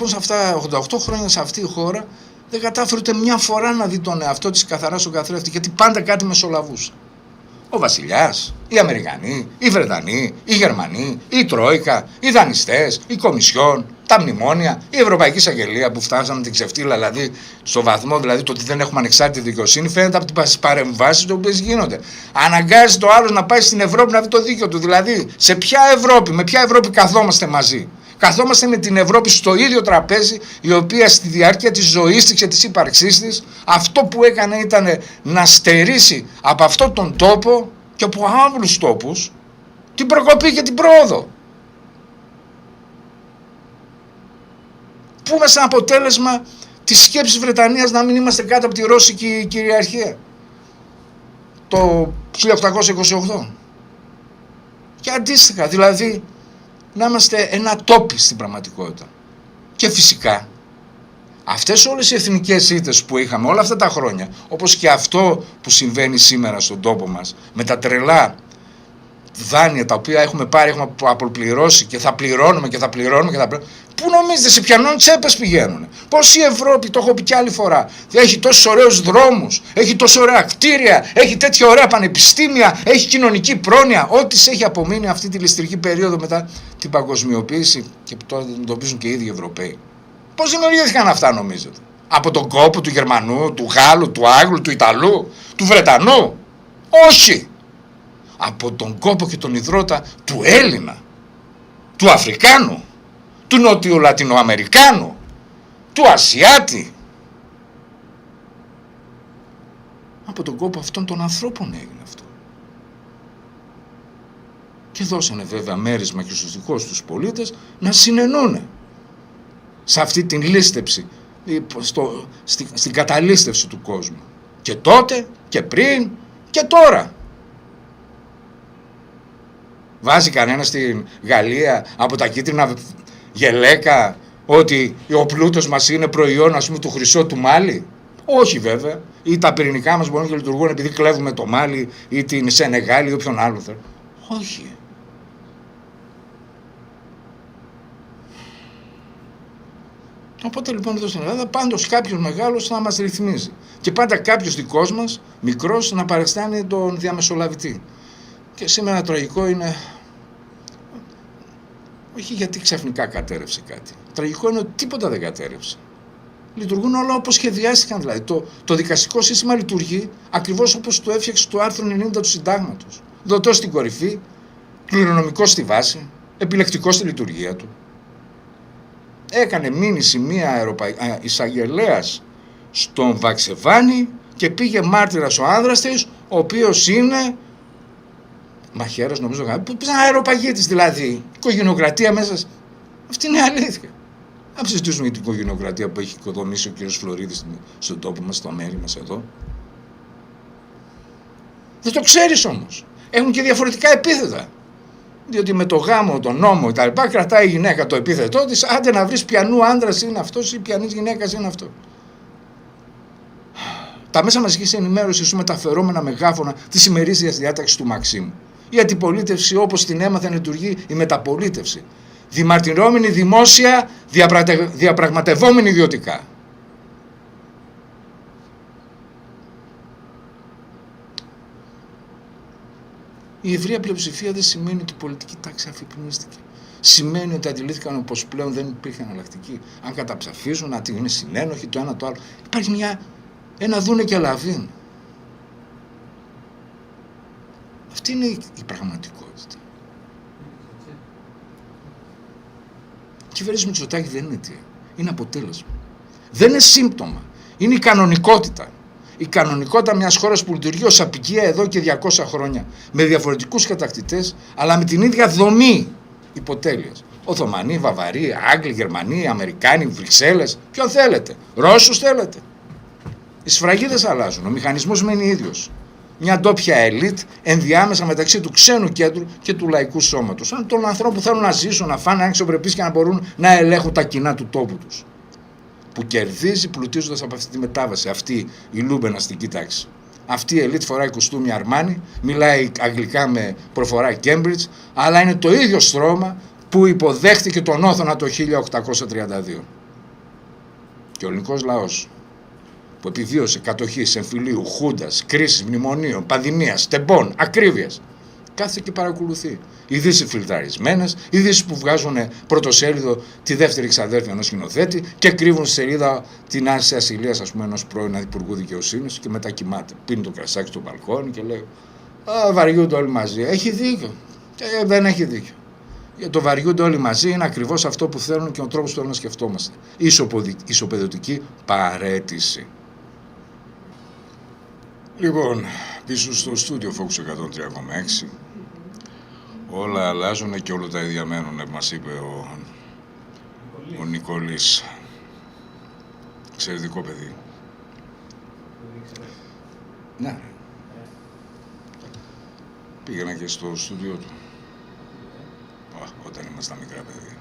88 χρόνια σε αυτή η χώρα δεν κατάφερε ούτε μια φορά να δει τον εαυτό της καθαρά στον καθρέφτη, γιατί πάντα κάτι μεσολαβούσε. Ο Βασιλιάς, οι Αμερικανοί, οι Βρετανοί, οι Γερμανοί, η Τρόικα, οι δανειστές, η Κομισιόν, τα μνημόνια, η Ευρωπαϊκή Εισαγγελία που φτάσαμε την ξεφτύλα, δηλαδή στο βαθμό δηλαδή το ότι δεν έχουμε ανεξάρτητη δικαιοσύνη, φαίνεται από τις παρεμβάσεις οι οποίες γίνονται. Αναγκάζει το άλλο να πάει στην Ευρώπη να δει το δίκαιο του. Δηλαδή, σε ποια Ευρώπη, με ποια Ευρώπη καθόμαστε μαζί. Καθόμαστε με την Ευρώπη στο ίδιο τραπέζι, η οποία στη διάρκεια της ζωής της και της ύπαρξής της, αυτό που έκανε ήταν να στερήσει από αυτόν τον τόπο και από άλλους τόπους την προκοπή και την πρόοδο. Που είμαι σαν αποτέλεσμα της σκέψης Βρετανίας να μην είμαστε κάτω από τη Ρώσικη κυριαρχία το 1828. Και αντίστοιχα, δηλαδή, να είμαστε ένα τόπι στην πραγματικότητα. Και φυσικά αυτές όλες οι εθνικές ήττες που είχαμε όλα αυτά τα χρόνια, όπως και αυτό που συμβαίνει σήμερα στον τόπο μας, με τα τρελά δάνεια τα οποία έχουμε πάρει, έχουμε αποπληρώσει και θα πληρώνουμε και θα πληρώνουμε και θα πληρώνουμε, πού νομίζετε, σε ποιανών τσέπες πηγαίνουν? Πώς η Ευρώπη, το έχω πει κι άλλη φορά, έχει τόσους ωραίους δρόμους, έχει τόσο ωραία κτίρια, έχει τέτοια ωραία πανεπιστήμια, έχει κοινωνική πρόνοια, ό,τι σε έχει απομείνει αυτή τη ληστρική περίοδο μετά την παγκοσμιοποίηση και που τώρα αντιμετωπίζουν και οι ίδιοι Ευρωπαίοι. Πώς δημιουργήθηκαν αυτά, νομίζετε? Από τον κόπο του Γερμανού, του Γάλλου, του Άγγλου, του Ιταλού, του Βρετανού? Όχι! Από τον κόπο και τον ιδρώτα του Έλληνα, του Αφρικάνου, του Νότιου Λατινοαμερικάνου, του Ασιάτη. Από τον κόπο αυτών των ανθρώπων έγινε αυτό. Και δώσανε βέβαια μέρισμα και στους δικούς τους πολίτες να συνεννούνε σε αυτή την λίστεψη, στην καταλίστευση του κόσμου. Και τότε και πριν και τώρα. Βάζει κανένα στην Γαλλία από τα κίτρινα γελέκα, ότι ο πλούτος μας είναι προϊόν, ας πούμε, του χρυσό του Μάλι? Όχι βέβαια. Ή τα πυρηνικά μας μπορούν και λειτουργούν επειδή κλέβουμε το Μάλι ή την Σενεγάλη ή όποιον άλλο θέλει. Όχι. Οπότε λοιπόν εδώ στην Ελλάδα πάντως κάποιος μεγάλος να μας ρυθμίζει. Και πάντα κάποιος δικός μας, μικρός, να παριστάνει τον διαμεσολαβητή. Και σήμερα τραγικό είναι, όχι γιατί ξαφνικά κατέρευσε κάτι. Τραγικό είναι ότι τίποτα δεν κατέρευσε. Λειτουργούν όλα όπως σχεδιάστηκαν. Δηλαδή το δικαστικό σύστημα λειτουργεί ακριβώς όπως το έφτιαξε το άρθρο 90 του Συντάγματος. Δοτός στην κορυφή, κληρονομικό στη βάση, επιλεκτικό στη λειτουργία του. Έκανε μήνυση μία εισαγγελέας στον Βαξεβάνη και πήγε μάρτυρας ο άνδρας της, ο οποίος είναι μαχαίρος, νομίζω, που είναι αεροπαγίτης, δηλαδή οικογενειοκρατία μέσα. Αυτή είναι η αλήθεια. Να συζητήσουμε για την οικογενειοκρατία που έχει οικοδομήσει ο κ. Φλωρίδης στον τόπο μας, στο μέρη μας εδώ. Δεν το ξέρεις όμως. Έχουν και διαφορετικά επίθετα. Διότι με το γάμο, τον νόμο κτλ. Κρατάει η γυναίκα το επίθετό της, άντε να βρεις ποιανού άντρας είναι αυτός ή ποιανής γυναίκας είναι αυτό. Τα μέσα μαζικής ενημέρωσης σου μεταφερόμενα μεγάφωνα της ημερήσιας διάταξης του Μαξίμου. Η αντιπολίτευση όπως την έμαθαν λειτουργεί η μεταπολίτευση. Δημαρτυρώμενη δημόσια, διαπραγματευόμενη ιδιωτικά. Η ευρεία πλειοψηφία δεν σημαίνει ότι η πολιτική τάξη αφυπνίστηκε. Σημαίνει ότι αντιλήφθηκαν πως πλέον δεν υπήρχε εναλλακτική. Αν καταψαφίζουν, να είναι συνένοχοι το ένα το άλλο. Υπάρχει ένα δούνε και λαβίν. Αυτή είναι η πραγματικότητα. Η κυβέρνηση Μητσοτάκη δεν είναι αιτία. Είναι αποτέλεσμα. Δεν είναι σύμπτωμα. Είναι η κανονικότητα. Η κανονικότητα μιας χώρας που λειτουργεί ως απικία εδώ και 200 χρόνια. Με διαφορετικούς κατακτητές, αλλά με την ίδια δομή υποτέλειας. Οθωμανοί, Βαβαροί, Άγγλοι, Γερμανοί, Αμερικάνοι, Βρυξέλλες, ποιον θέλετε. Ρώσους θέλετε. Οι σφραγίδες αλλάζουν. Ο μηχανισμός μένει ίδιος. Μια ντόπια ελίτ ενδιάμεσα μεταξύ του ξένου κέντρου και του λαϊκού σώματος. Σαν των ανθρώπων που θέλουν να ζήσουν, να φάνε αξιοπρεπείς και να μπορούν να ελέγχουν τα κοινά του τόπου τους. Που κερδίζει πλουτίζοντας από αυτή τη μετάβαση. Αυτή η λούμπεναστική τάξη. Αυτή η ελίτ φοράει κουστούμι Αρμάνι, μιλάει αγγλικά με προφορά Cambridge, αλλά είναι το ίδιο στρώμα που υποδέχτηκε τον Όθωνα το 1832. Και ο ελληνικός λαός που επιβίωσε κατοχής, εμφυλίου, χούντας, κρίσης, μνημονίων, πανδημίας, τεμπών, ακρίβειας, κάθεται και παρακολουθεί. Ειδήσεις φιλτραρισμένες, ειδήσεις που βγάζουν πρωτοσέλιδο τη δεύτερη ξαδέρφια ενός σκηνοθέτη και κρύβουν στη σελίδα την άρση ασυλίας, ας πούμε, ενός πρώην Υπουργού Δικαιοσύνης και μετά κοιμάται. Πίνει το κρασάκι στο μπαλκόνι και λέει: «Α, βαριούνται όλοι μαζί». Έχει δίκιο. Δεν έχει δίκιο. Για το βαριούνται όλοι μαζί είναι ακριβώς αυτό που θέλουν και ο τρόπος που θέλουν να σκεφτόμαστε. Ισοπεδωτική παραίτηση. Λοιπόν, πίσω στο στούντιο Focus 103,6 όλα αλλάζουν και όλα τα ίδια μένουν, μας είπε ο Νικόλης. Εξαιρετικό παιδί. Ναι. Πήγαινα και στο στούντιο του. Όταν ήμασταν μικρά παιδιά.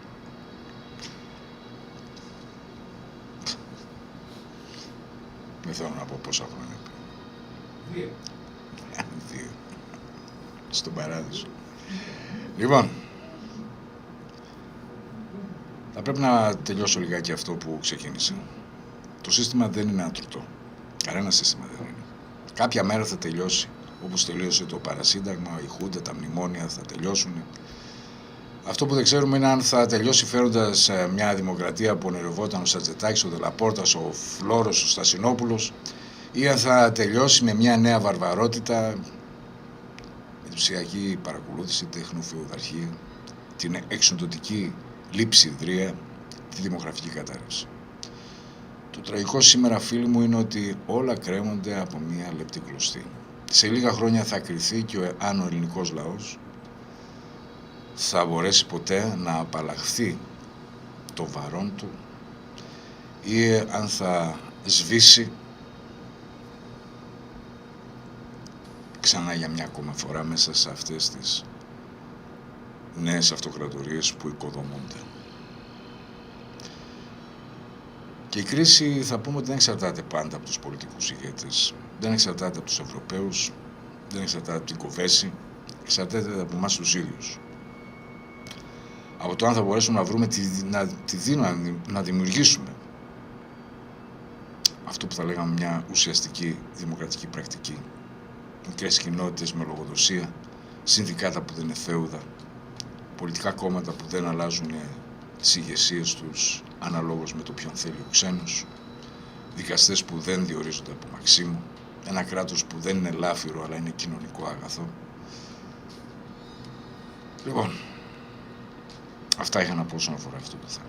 Δεν θέλω να πω πόσα χρόνια. 2. Στον παράδεισο. Λοιπόν, θα πρέπει να τελειώσω λιγάκι αυτό που ξεκίνησα. Το σύστημα δεν είναι άτρωτο. Κανένα σύστημα δεν είναι. Κάποια μέρα θα τελειώσει. Όπως τελείωσε το παρασύνταγμα, η Χούντα, τα μνημόνια θα τελειώσουν. Αυτό που δεν ξέρουμε είναι αν θα τελειώσει φέροντας μια δημοκρατία που ονειρευόταν ο Σατζετάκης, ο Δελαπόρτας, ο Φλόρος, ο Στασινόπουλος, ή αν θα τελειώσει με μια νέα βαρβαρότητα, με ψηφιακή παρακολούθηση, τεχνοφεουδαρχία, την εξοντωτική λειψιδρία, τη δημογραφική κατάρρευση. Το τραγικό σήμερα, φίλοι μου, είναι ότι όλα κρέμονται από μια λεπτή κλωστή. Σε λίγα χρόνια θα κριθεί και αν ο ελληνικός λαός θα μπορέσει ποτέ να απαλλαχθεί το βαρόν του ή αν θα σβήσει ξανά για μια ακόμα φορά μέσα σε αυτές τις νέες αυτοκρατορίες που οικοδομούνται. Και η κρίση θα πούμε ότι δεν εξαρτάται πάντα από τους πολιτικούς ηγέτες, δεν εξαρτάται από τους Ευρωπαίους, δεν εξαρτάται από την Κοβέση, εξαρτάται από εμάς τους ίδιους. Από το αν θα μπορέσουμε να βρούμε τη δύναμη να δημιουργήσουμε αυτό που θα λέγαμε μια ουσιαστική δημοκρατική πρακτική. Μικρές κοινότητες με λογοδοσία, συνδικάτα που δεν είναι φέουδα, πολιτικά κόμματα που δεν αλλάζουν τις ηγεσίες τους αναλόγως με το ποιον θέλει ο ξένος, δικαστές που δεν διορίζονται από μαξίμου, ένα κράτος που δεν είναι λάφυρο αλλά είναι κοινωνικό αγαθό. Λοιπόν, αυτά είχα να πω όσον αφορά αυτό το θέμα.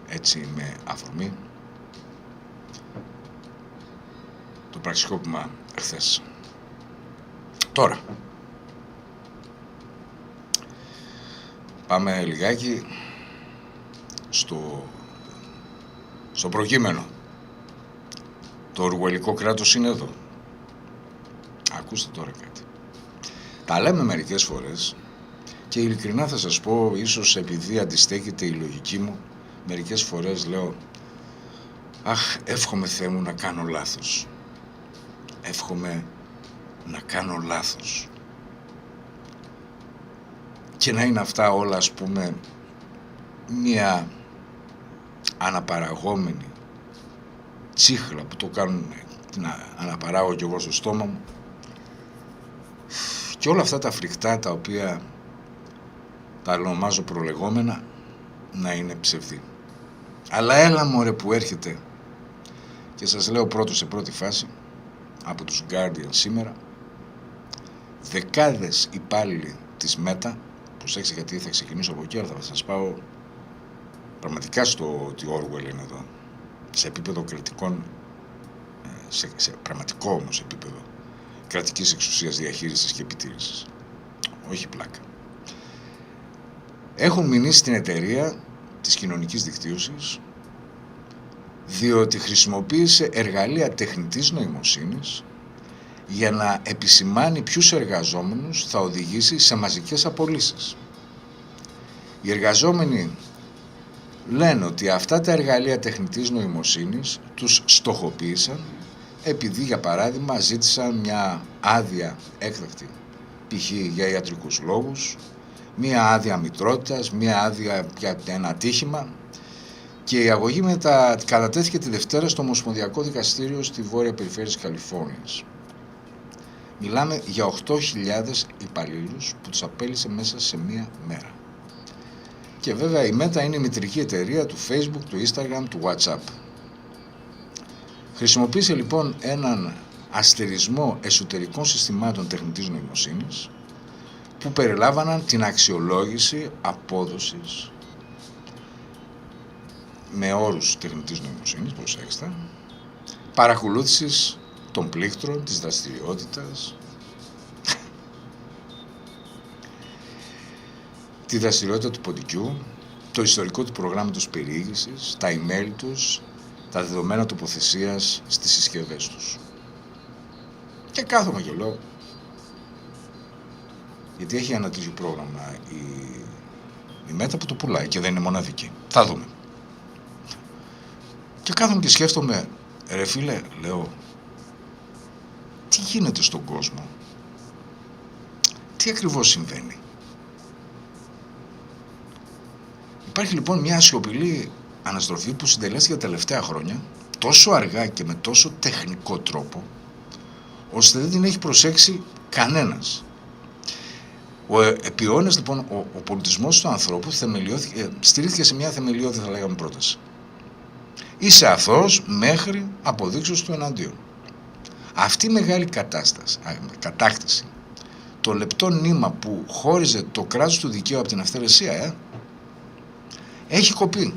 Έτσι με αφορμή το πραξικόπημα εχθές. Τώρα, πάμε λιγάκι στο προκείμενο. Το οργουελικό κράτος είναι εδώ. Ακούστε τώρα κάτι. Τα λέμε μερικές φορές και ειλικρινά θα σας πω, ίσως επειδή αντιστέκεται η λογική μου, μερικές φορές λέω «Αχ, εύχομαι Θεέ μου να κάνω λάθος. Εύχομαι να κάνω λάθος». Και να είναι αυτά όλα, ας πούμε, μία αναπαραγόμενη τσίχλα που το κάνουν, την αναπαράγω κι εγώ στο στόμα μου, και όλα αυτά τα φρικτά τα οποία τα ονομάζω προλεγόμενα να είναι ψευδή. Αλλά έλα μωρέ που έρχεται, και σας λέω πρώτο σε πρώτη φάση από τους Guardian σήμερα, δεκάδες υπάλληλοι της Meta, προσέξτε γιατί θα ξεκινήσω από εκεί, αλλά θα σας πάω πραγματικά στο ότι Orwell είναι εδώ, σε επίπεδο κρατικών, σε πραγματικό όμως επίπεδο κρατικής εξουσίας, διαχείρισης και επιτήρησης, όχι πλάκα. Έχουν μηνύσει στην εταιρεία της κοινωνικής δικτύωσης διότι χρησιμοποίησε εργαλεία τεχνητής νοημοσύνης για να επισημάνει ποιους εργαζόμενους θα οδηγήσει σε μαζικές απολύσεις. Οι εργαζόμενοι λένε ότι αυτά τα εργαλεία τεχνητής νοημοσύνης τους στοχοποίησαν επειδή, για παράδειγμα, ζήτησαν μια άδεια έκτακτη, π.χ. για ιατρικούς λόγους, μια άδεια μητρότητας, μια άδεια για ένα ατύχημα, και η αγωγή κατατέθηκε τη Δευτέρα στο Ομοσπονδιακό Δικαστήριο στη Βόρεια Περιφέρεια της Καλιφόρνιας. Μιλάμε για 8.000 υπαλλήλους που τους απέλυσε μέσα σε μία μέρα. Και βέβαια η Meta είναι η μητρική εταιρεία του Facebook, του Instagram, του WhatsApp. Χρησιμοποίησε λοιπόν έναν αστερισμό εσωτερικών συστημάτων τεχνητής νοημοσύνης που περιλάμβαναν την αξιολόγηση απόδοσης με όρους τεχνητής νοημοσύνης, προσέξτε, παρακολούθησης των πλήκτρων, της δραστηριότητας, τη δραστηριότητα του ποντικού, το ιστορικό του προγράμματος περιήγησης, τα email τους, τα δεδομένα τοποθεσίας στις συσκευές τους. Και κάθομαι και λέω, γιατί έχει ένα τέτοιο πρόγραμμα η Meta που το πουλάει και δεν είναι μοναδική. Θα δούμε. Και κάθομαι και σκέφτομαι, ρε φίλε, λέω, τι γίνεται στον κόσμο, τι ακριβώς συμβαίνει. Υπάρχει λοιπόν μια σιωπηλή αναστροφή που συντελέστηκε τα τελευταία χρόνια τόσο αργά και με τόσο τεχνικό τρόπο, ώστε δεν την έχει προσέξει κανένας. Επί αιώνες λοιπόν ο πολιτισμός του ανθρώπου στηρίχθηκε σε μια θεμελιώδη, θα λέγαμε, πρόταση. Είσαι αθώος μέχρι αποδείξεις του εναντίον. Αυτή η μεγάλη κατάκτηση, το λεπτό νήμα που χώριζε το κράτος του δικαίου από την αυθαιρεσία, έχει κοπεί.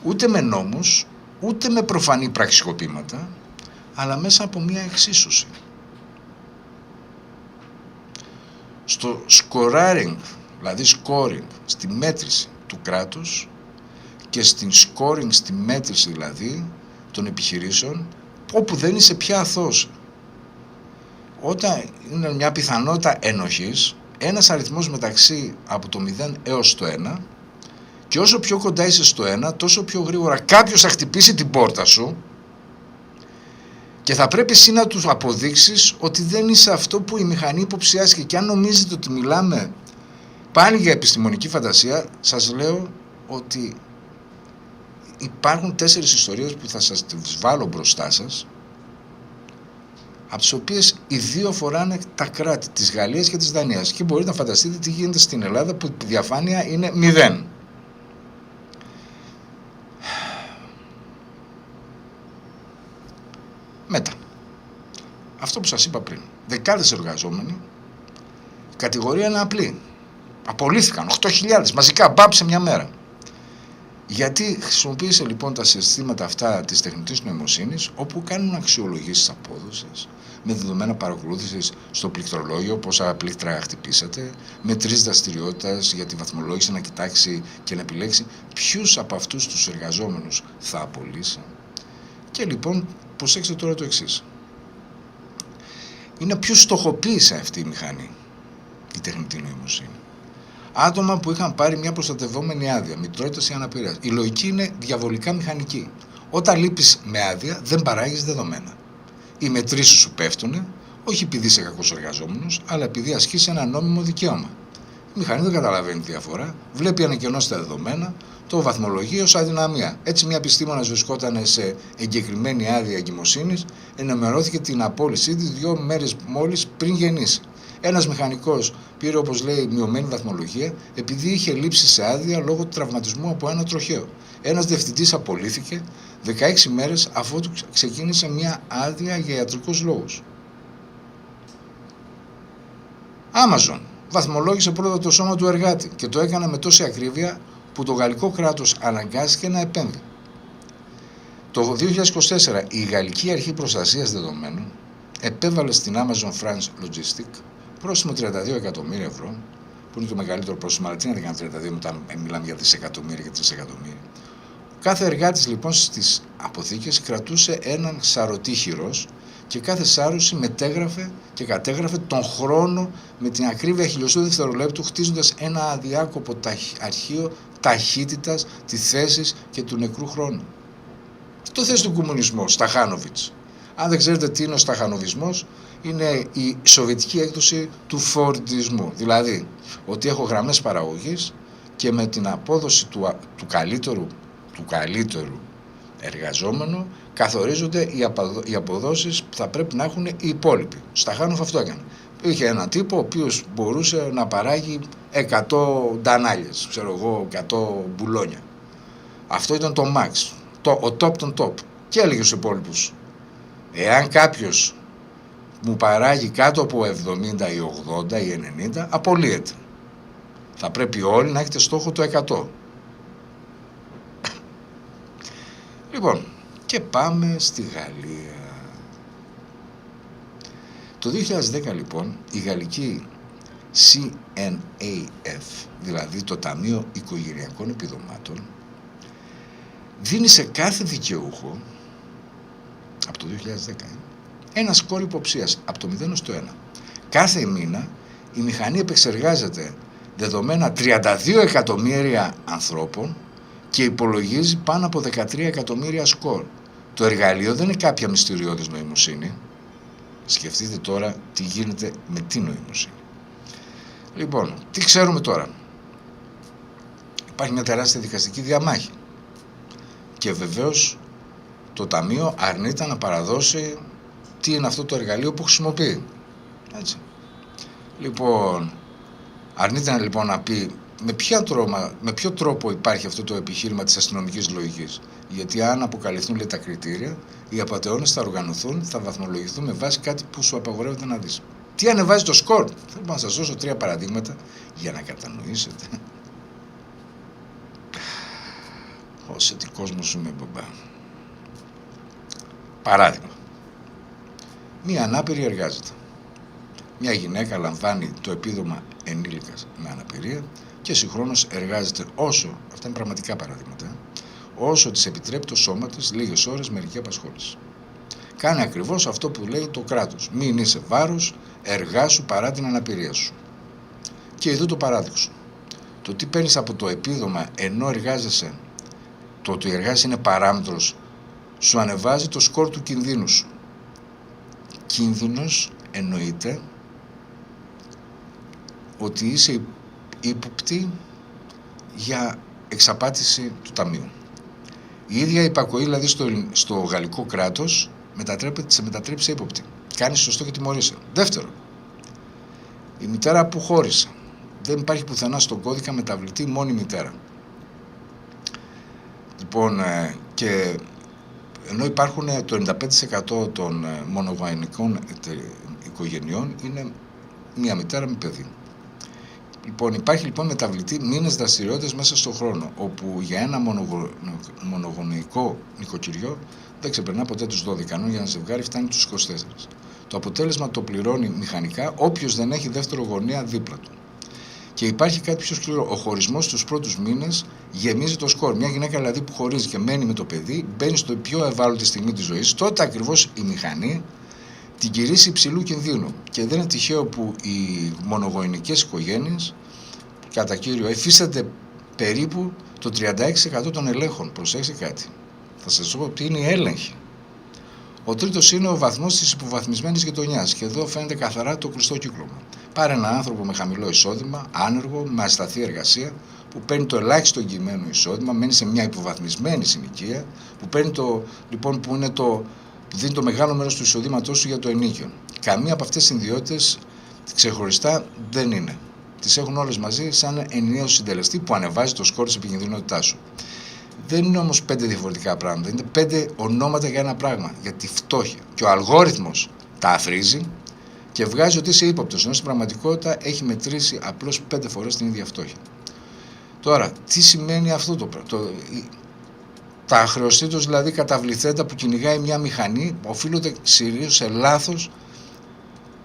Ούτε με νόμους, ούτε με προφανή πραξικοπήματα, αλλά μέσα από μια εξίσωση. Στο scoring, δηλαδή scoring, στη μέτρηση του κράτους και στην scoring, στη μέτρηση δηλαδή των επιχειρήσεων, όπου δεν είσαι πια αθώος. Όταν είναι μια πιθανότητα ενοχής, ένας αριθμός μεταξύ από το 0 έως το 1, Και όσο πιο κοντά είσαι στο ένα, τόσο πιο γρήγορα κάποιος θα χτυπήσει την πόρτα σου και θα πρέπει εσύ να τους αποδείξεις ότι δεν είσαι αυτό που η μηχανή υποψιάστηκε. Και αν νομίζετε ότι μιλάμε πάλι για επιστημονική φαντασία, σας λέω ότι υπάρχουν 4 ιστορίες που θα σας τις βάλω μπροστά σας, από τις οποίες οι 2 αφοράνε τα κράτη της Γαλλίας και της Δανίας, και μπορείτε να φανταστείτε τι γίνεται στην Ελλάδα που η διαφάνεια είναι 0. Μετά, αυτό που σας είπα πριν, δεκάδες εργαζόμενοι, η κατηγορία είναι απλή, απολύθηκαν 8.000 μαζικά, μπαμ σε μια μέρα. Γιατί χρησιμοποίησε λοιπόν τα συστήματα αυτά της τεχνητής νοημοσύνης, όπου κάνουν αξιολογήσεις απόδοσης, με δεδομένα παρακολούθησης στο πληκτρολόγιο, πόσα πλήκτρα χτυπήσατε, μετρήσεις δραστηριότητας για τη βαθμολόγηση, να κοιτάξει και να επιλέξει ποιους από αυτούς τους εργαζόμενους θα απολύσει. Και λοιπόν, προσέξτε τώρα το εξής. Είναι πιο στοχοποίησε αυτή η μηχανή, η τεχνητή νοημοσύνη. Άτομα που είχαν πάρει μια προστατευόμενη άδεια, μητρότητας ή αναπηρίας. Η λογική είναι διαβολικά μηχανική. Όταν λείπεις με άδεια, δεν παράγεις δεδομένα. Οι μετρήσεις σου πέφτουνε, όχι επειδή είσαι κακός εργαζόμενος, αλλά επειδή ασκείς ένα νόμιμο δικαίωμα. Η μηχανή δεν καταλαβαίνει τη διαφορά, βλέπει ανακοινώσει τα δεδομένα, το βαθμολογεί ως αδυναμία. Έτσι, μια επιστήμονας βρισκόταν σε εγκεκριμένη άδεια εγκυμοσύνης, ενημερώθηκε την απόλυσή της 2 μέρες μόλις πριν γεννήσει. Ένας μηχανικός πήρε, όπως λέει, μειωμένη βαθμολογία επειδή είχε λείψει σε άδεια λόγω του τραυματισμού από ένα τροχαίο. Ένας διευθυντής απολύθηκε 16 μέρες αφού ξεκίνησε μια άδεια για ιατρικούς λόγους. Amazon βαθμολόγησε πρώτα το σώμα του εργάτη και το έκανε με τόση ακρίβεια που το γαλλικό κράτος αναγκάστηκε να επέμβει. Το 2024 η Γαλλική Αρχή Προστασίας Δεδομένων επέβαλε στην Amazon France Logistics πρόστιμο 32 εκατομμύρια ευρώ, που είναι το μεγαλύτερο πρόστιμο, αλλά τι να κάνει 32 όταν μιλάμε για δισεκατομμύρια και 3 εκατομμύρια. Κάθε εργάτης λοιπόν στις αποθήκες κρατούσε έναν σαρωτή χειρός και κάθε σάρωση μετέγραφε και κατέγραφε τον χρόνο με την ακρίβεια χιλιοστού δευτερολέπτου, χτίζοντας ένα αδιάκοπο αρχείο ταχύτητας, τη θέσης και του νεκρού χρόνου. Το θες του κομμουνισμού, Σταχάνοβιτς. Αν δεν ξέρετε τι είναι ο σταχανοβισμός, είναι η σοβιετική έκδοση του φορντισμού. Δηλαδή, ότι έχω γραμμές παραγωγής και με την απόδοση του καλύτερου εργαζόμενου καθορίζονται οι αποδόσεις που θα πρέπει να έχουν οι υπόλοιποι. Ο Σταχάνοφ αυτό έκανε. Είχε έναν τύπο ο οποίος μπορούσε να παράγει 100 ντανάλιες, 100 μπουλόνια. Αυτό ήταν το max, ο top των top. Και έλεγε στους υπόλοιπους, εάν κάποιος μου παράγει κάτω από 70 ή 80 ή 90, απολύεται. Θα πρέπει όλοι να έχετε στόχο το 100. Λοιπόν, και πάμε στη Γαλλία. Το 2010 λοιπόν η γαλλική CNAF, δηλαδή το Ταμείο Οικογενειακών Επιδομάτων, δίνει σε κάθε δικαιούχο, από το 2010, ένα σκόρ υποψίας από το 0 στο 1. Κάθε μήνα η μηχανή επεξεργάζεται δεδομένα 32 εκατομμύρια ανθρώπων και υπολογίζει πάνω από 13 εκατομμύρια σκορ. Το εργαλείο δεν είναι κάποια μυστηριώδης νοημοσύνη. Σκεφτείτε τώρα τι γίνεται με τη νοημοσύνη. Λοιπόν, τι ξέρουμε τώρα. Υπάρχει μια τεράστια δικαστική διαμάχη. Και βεβαίως το Ταμείο αρνείται να παραδώσει τι είναι αυτό το εργαλείο που χρησιμοποιεί. Έτσι. Λοιπόν, αρνείται λοιπόν να πει με ποιο τρόπο υπάρχει αυτό το επιχείρημα της αστυνομικής λογικής. Γιατί αν αποκαλυφθούν, λέει, τα κριτήρια, οι απατεώνες θα οργανωθούν, θα βαθμολογηθούν με βάση κάτι που σου απαγορεύεται να δεις. Τι ανεβάζει το σκορ. Θέλω να σας δώσω 3 παραδείγματα για να κατανοήσετε. Σε τι κόσμο ζούμε, μπαμπά. Παράδειγμα. Μία ανάπηρη εργάζεται. Μια γυναίκα λαμβάνει το επίδομα ενήλικας με αναπηρία και συγχρόνως εργάζεται όσο, αυτά είναι πραγματικά παραδείγματα, όσο της επιτρέπει το σώμα της λίγες ώρες μερική απασχόληση. Κάνει ακριβώς αυτό που λέει το κράτος. Μην είσαι βάρος, εργάσου παρά την αναπηρία σου. Και εδώ το παράδειγμα. το τι παίρνεις από το επίδομα ενώ εργάζεσαι, το ότι εργάζεσαι είναι παράμετρος, σου ανεβάζει το σκορ του κινδύνου σου. Κίνδυνος εννοείται ότι είσαι ύποπτη για εξαπάτηση του ταμείου. Η ίδια υπακοή δηλαδή στο γαλλικό κράτος σε μετατρέπει σε ύποπτη. Κάνεις σωστό και τιμωρείσαι. Δεύτερο, η μητέρα που χώρισε. Δεν υπάρχει πουθενά στον κώδικα μεταβλητή μόνη μητέρα. Λοιπόν, και ενώ υπάρχουν το 95% των μονογονεϊκών οικογενειών είναι μία μητέρα με παιδί. Λοιπόν, υπάρχει λοιπόν μεταβλητή μήνες δραστηριότητες μέσα στον χρόνο, όπου για ένα μονογονεϊκό νοικοκυριό δεν ξεπερνά ποτέ τους 12, ενώ για ένα ζευγάρι φτάνει τους 24. Το αποτέλεσμα το πληρώνει μηχανικά όποιος δεν έχει δεύτερο γονέα δίπλα του. Και υπάρχει κάτι πιο σκληρό. Ο χωρισμός στους πρώτους μήνες γεμίζει το σκορ. Μια γυναίκα δηλαδή που χωρίζει και μένει με το παιδί, μπαίνει στο πιο ευάλωτη στιγμή της ζωής, τότε ακριβώς η μηχανή την κηρύσσει υψηλού κινδύνου. Και δεν είναι τυχαίο που οι μονογονεϊκές οικογένειες, κατά κύριο, υφίστανται περίπου το 36% των ελέγχων. Προσέξτε κάτι. Θα σας πω ότι είναι η έλεγχη. Ο τρίτος είναι ο βαθμός της υποβαθμισμένης γειτονιάς. Και εδώ φαίνεται καθαρά το κλειστό κύκλωμα. Πάρε έναν άνθρωπο με χαμηλό εισόδημα, άνεργο, με ασταθή εργασία, που παίρνει το ελάχιστο εγγυημένο εισόδημα, μένει σε μια υποβαθμισμένη συνοικία, που παίρνει λοιπόν, που δίνει το μεγάλο μέρος του εισοδήματός του για το ενίκιο. Καμία από αυτές τις ιδιότητες ξεχωριστά δεν είναι. Τις έχουν όλες μαζί σαν ενιαίο συντελεστή που ανεβάζει το σκορ της επικινδυνότητάς σου. Δεν είναι όμως 5 διαφορετικά πράγματα, είναι 5 ονόματα για ένα πράγμα, για τη φτώχεια. Και ο αλγόριθμος τα αφρίζει και βγάζει ότι είσαι ύποπτος, ενώ στην πραγματικότητα έχει μετρήσει απλώς 5 φορές την ίδια φτώχεια. Τώρα, τι σημαίνει αυτό το πράγμα? Τα αχρεωστήτως δηλαδή καταβληθέντα που κυνηγάει μια μηχανή οφείλονται κυρίως σε λάθος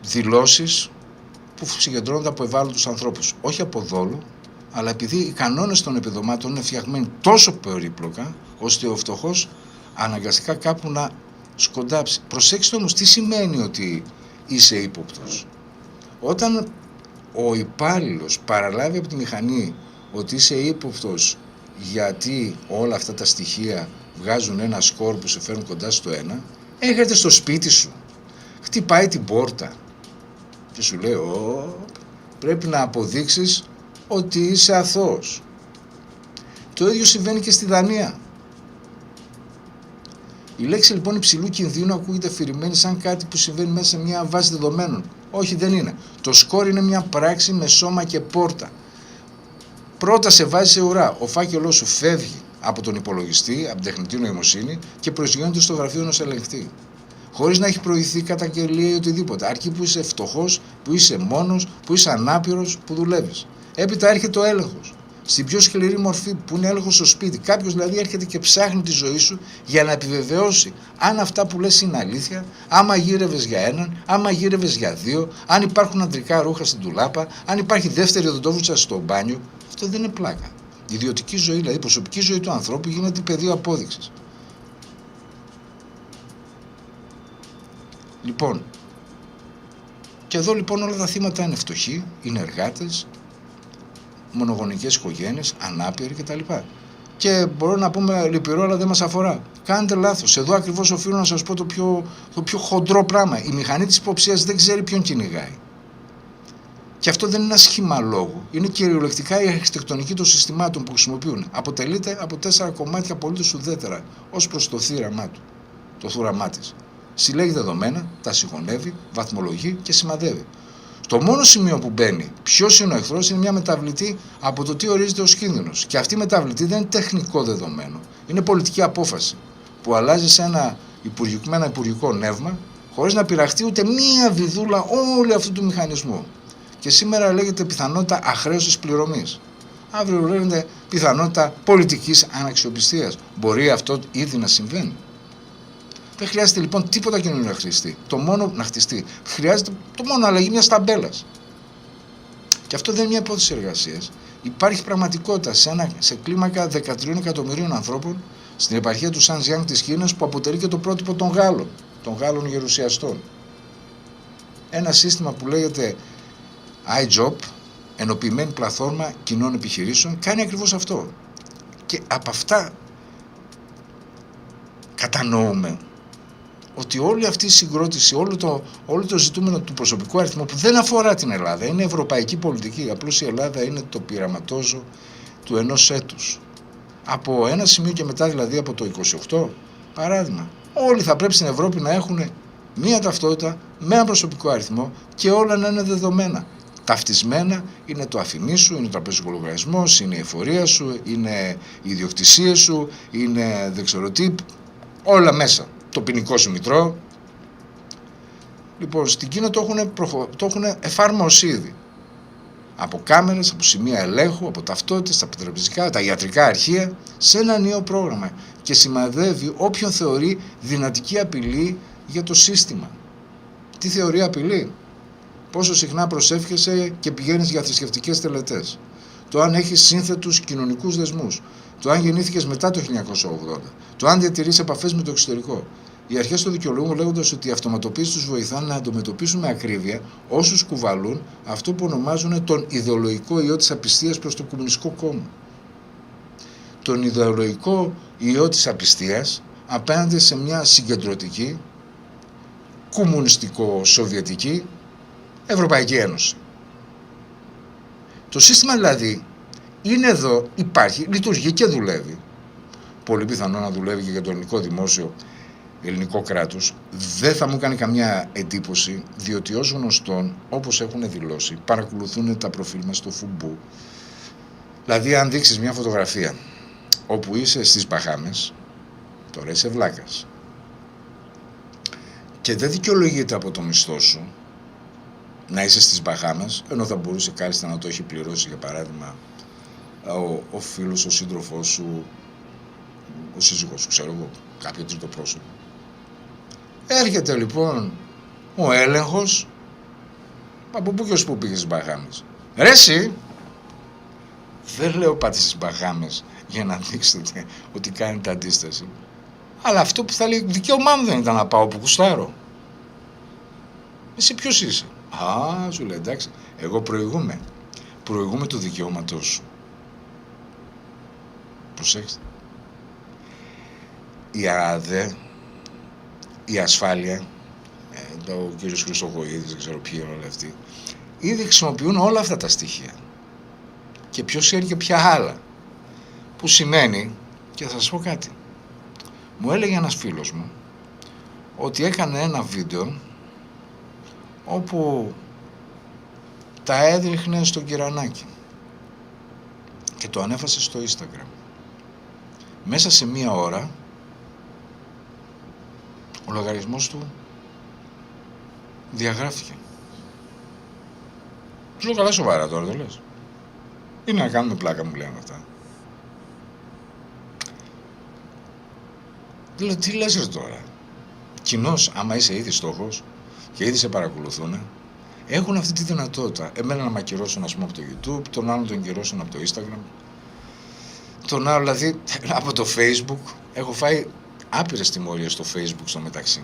δηλώσεις που συγκεντρώνονται από ευάλωτους ανθρώπους. Όχι από δόλο, αλλά επειδή οι κανόνες των επιδομάτων είναι φτιαγμένοι τόσο περίπλοκα, ώστε ο φτωχός αναγκαστικά κάπου να σκοντάψει. Προσέξτε όμως τι σημαίνει ότι είσαι ύποπτος. Όταν ο υπάλληλος παραλάβει από τη μηχανή ότι είσαι ύποπτος γιατί όλα αυτά τα στοιχεία βγάζουν ένα σκορ που σε φέρνουν κοντά στο 1, έρχεται στο σπίτι σου, χτυπάει την πόρτα και σου λέει πρέπει να αποδείξεις ότι είσαι αθώος. Το ίδιο συμβαίνει και στη Δανία. Η λέξη λοιπόν υψηλού κινδύνου ακούγεται αφηρημένη σαν κάτι που συμβαίνει μέσα σε μια βάση δεδομένων. Όχι, δεν είναι. Το σκορ είναι μια πράξη με σώμα και πόρτα. Πρώτα σε βάζει σε ουρά. Ο φάκελός σου φεύγει από τον υπολογιστή, από την τεχνητή νοημοσύνη και προσγειώνεται στο γραφείο ενός ελεγχτή. Χωρίς να έχει προηγηθεί καταγγελία ή οτιδήποτε. Αρκεί που είσαι φτωχός, που είσαι μόνος, που είσαι ανάπηρος, που δουλεύεις. Έπειτα έρχεται ο έλεγχος. Στην πιο σκληρή μορφή που είναι έλεγχος στο σπίτι. Κάποιος δηλαδή έρχεται και ψάχνει τη ζωή σου για να επιβεβαιώσει αν αυτά που λες είναι αλήθεια, αν μαγείρευες για έναν, αν μαγείρευες για δύο, αν υπάρχουν αντρικά ρούχα στην ντουλάπα, αν υπάρχει δεύτερη οδοντόβουρτσα στο μπάνιο. Αυτό δεν είναι πλάκα. Η ιδιωτική ζωή, δηλαδή η προσωπική ζωή του ανθρώπου, γίνεται πεδίο απόδειξης. Λοιπόν, και εδώ λοιπόν όλα τα θύματα είναι φτωχοί, είναι εργάτες, μονογονεϊκές οικογένειες, ανάπηροι κτλ. Και μπορώ να πούμε λυπηρό, αλλά δεν μας αφορά. Κάνετε λάθος. Εδώ ακριβώς οφείλω να σας πω το πιο χοντρό πράγμα. Η μηχανή της υποψίας δεν ξέρει ποιον κυνηγάει. Και αυτό δεν είναι ένα σχήμα λόγου. Είναι κυριολεκτικά η αρχιτεκτονική των συστημάτων που χρησιμοποιούν. Αποτελείται από 4 κομμάτια απολύτως ουδέτερα ως προς το θύραμά του, το θούραμά της. Συλλέγει δεδομένα, τα συγχωνεύει, βαθμολογεί και σημαδεύει. Το μόνο σημείο που μπαίνει ποιος είναι ο εχθρός είναι μια μεταβλητή από το τι ορίζεται ως κίνδυνος. Και αυτή η μεταβλητή δεν είναι τεχνικό δεδομένο. Είναι πολιτική απόφαση που αλλάζει σε ένα υπουργικό νεύμα χωρίς να πειραχτεί ούτε μία βιδούλα όλου αυτού του μηχανισμού. Και σήμερα λέγεται πιθανότητα αχρέωσης πληρωμής. Αύριο λέγεται πιθανότητα πολιτικής αναξιοπιστίας. Μπορεί αυτό ήδη να συμβαίνει. Δεν χρειάζεται λοιπόν τίποτα καινούριο να χτιστεί. Χρειάζεται το μόνο αλλαγή μιας ταμπέλας. Και αυτό δεν είναι μια υπόθεση εργασίας. Υπάρχει πραγματικότητα σε κλίμακα 13 εκατομμυρίων ανθρώπων στην επαρχία του Σανζιάνγκ της Κίνας, που αποτελεί και το πρότυπο των Γάλλων γερουσιαστών. Ένα σύστημα που λέγεται iJob, ενοποιημένη πλατφόρμα κοινών επιχειρήσεων, κάνει ακριβώς αυτό. Και από αυτά κατανοούμε ότι όλη αυτή η συγκρότηση, όλο το ζητούμενο του προσωπικού αριθμού, που δεν αφορά την Ελλάδα, είναι ευρωπαϊκή πολιτική. Απλώς η Ελλάδα είναι το πειραματόζω του ενός έτους. Από ένα σημείο και μετά, δηλαδή από το 28, παράδειγμα, όλοι θα πρέπει στην Ευρώπη να έχουν μία ταυτότητα με ένα προσωπικό αριθμό και όλα να είναι δεδομένα. Ταυτισμένα, είναι το αφημί σου, είναι ο τραπεζικός λογαριασμός, είναι η εφορία σου, είναι οι ιδιοκτησίες σου, είναι δεν ξέρω τι, όλα μέσα. Το ποινικό σου μητρό. Λοιπόν, στην Κίνα το έχουν εφάρμοσει ήδη. Από κάμερες, από σημεία ελέγχου, από ταυτότητες, τα τραπεζικά, τα ιατρικά αρχεία, σε ένα νέο πρόγραμμα. Και σημαδεύει όποιον θεωρεί δυνατική απειλή για το σύστημα. Τι θεωρεί απειλή? Πόσο συχνά προσεύχεσαι και πηγαίνεις για θρησκευτικές τελετές. Το αν έχεις σύνθετους κοινωνικούς δεσμούς. Το αν γεννήθηκες μετά το 1980. Το αν διατηρείς επαφές με το εξωτερικό. Οι αρχές το δικαιολογούν λέγοντας ότι η αυτοματοποίηση τους βοηθά να αντιμετωπίσουν με ακρίβεια όσους κουβαλούν αυτό που ονομάζουν τον ιδεολογικό ιό της απιστίας προς το Κομμουνιστικό Κόμμα. Τον ιδεολογικό ιό της απιστίας απέναντι σε μια συγκεντρωτική, κομμουνιστικό-σοβιετική Ευρωπαϊκή Ένωση. Το σύστημα δηλαδή είναι εδώ, υπάρχει, λειτουργεί και δουλεύει. Πολύ πιθανό να δουλεύει και για το ελληνικό δημόσιο, ελληνικό κράτος. Δεν θα μου κάνει καμιά εντύπωση, διότι ως γνωστόν, όπως έχουν δηλώσει, παρακολουθούν τα προφίλ μας στο Φουμπού. Δηλαδή, αν δείξεις μια φωτογραφία όπου είσαι στις Μπαχάμες, τώρα είσαι βλάκας. Και δεν δικαιολογείται από το μισθό σου να είσαι στις Μπαχάμες, ενώ θα μπορούσε κάλλιστα να το έχει πληρώσει, για παράδειγμα, ο φίλος, ο σύντροφός σου, ο σύζυγός σου, ξέρω εγώ, κάποιο τρίτο πρόσωπο. Έρχεται λοιπόν ο έλεγχος, από πού και ως πού πήγες στις Μπαχάμες. Ρε εσύ, δεν λέω πάτε στις Μπαχάμες για να δείξετε ότι κάνετε αντίσταση. Αλλά αυτό που θα λέει, δικαίωμά μου δεν ήταν να πάω που κουστάρω. Εσύ ποιος είσαι? Α, σου λέει, εντάξει, εγώ προηγούμαι του δικαιώματός σου. Προσέξτε. Η ΑΔΕ, η ασφάλεια, ο κύριος Χρυσοχοΐδης, δεν ξέρω ποιοι είναι όλοι αυτοί, ήδη χρησιμοποιούν όλα αυτά τα στοιχεία. Και ποιος ξέρει και ποια άλλα. Που σημαίνει, και θα σας πω κάτι, μου έλεγε ένας φίλος μου ότι έκανε ένα βίντεο όπου τα έδειχνε στο Κυρανάκι και το ανέβασε στο Instagram. Μέσα σε μία ώρα ο λογαριασμός του διαγράφηκε. Του λέω, καλά σοβαρά τώρα, δεν λες? Είναι να κάνουμε πλάκα, μου λένε αυτά. Λέω, τι λες ρε τώρα? Κοινώς, άμα είσαι ήδη στόχος και ήδη σε παρακολουθούν, έχουν αυτή τη δυνατότητα. Εμένα να μ' ακυρώσουν, ας πούμε, από το YouTube, τον άλλον τον ακυρώσουν από το Instagram, τον άλλο δηλαδή από το Facebook. Έχω φάει άπειρες τιμωρίες στο Facebook στο μεταξύ.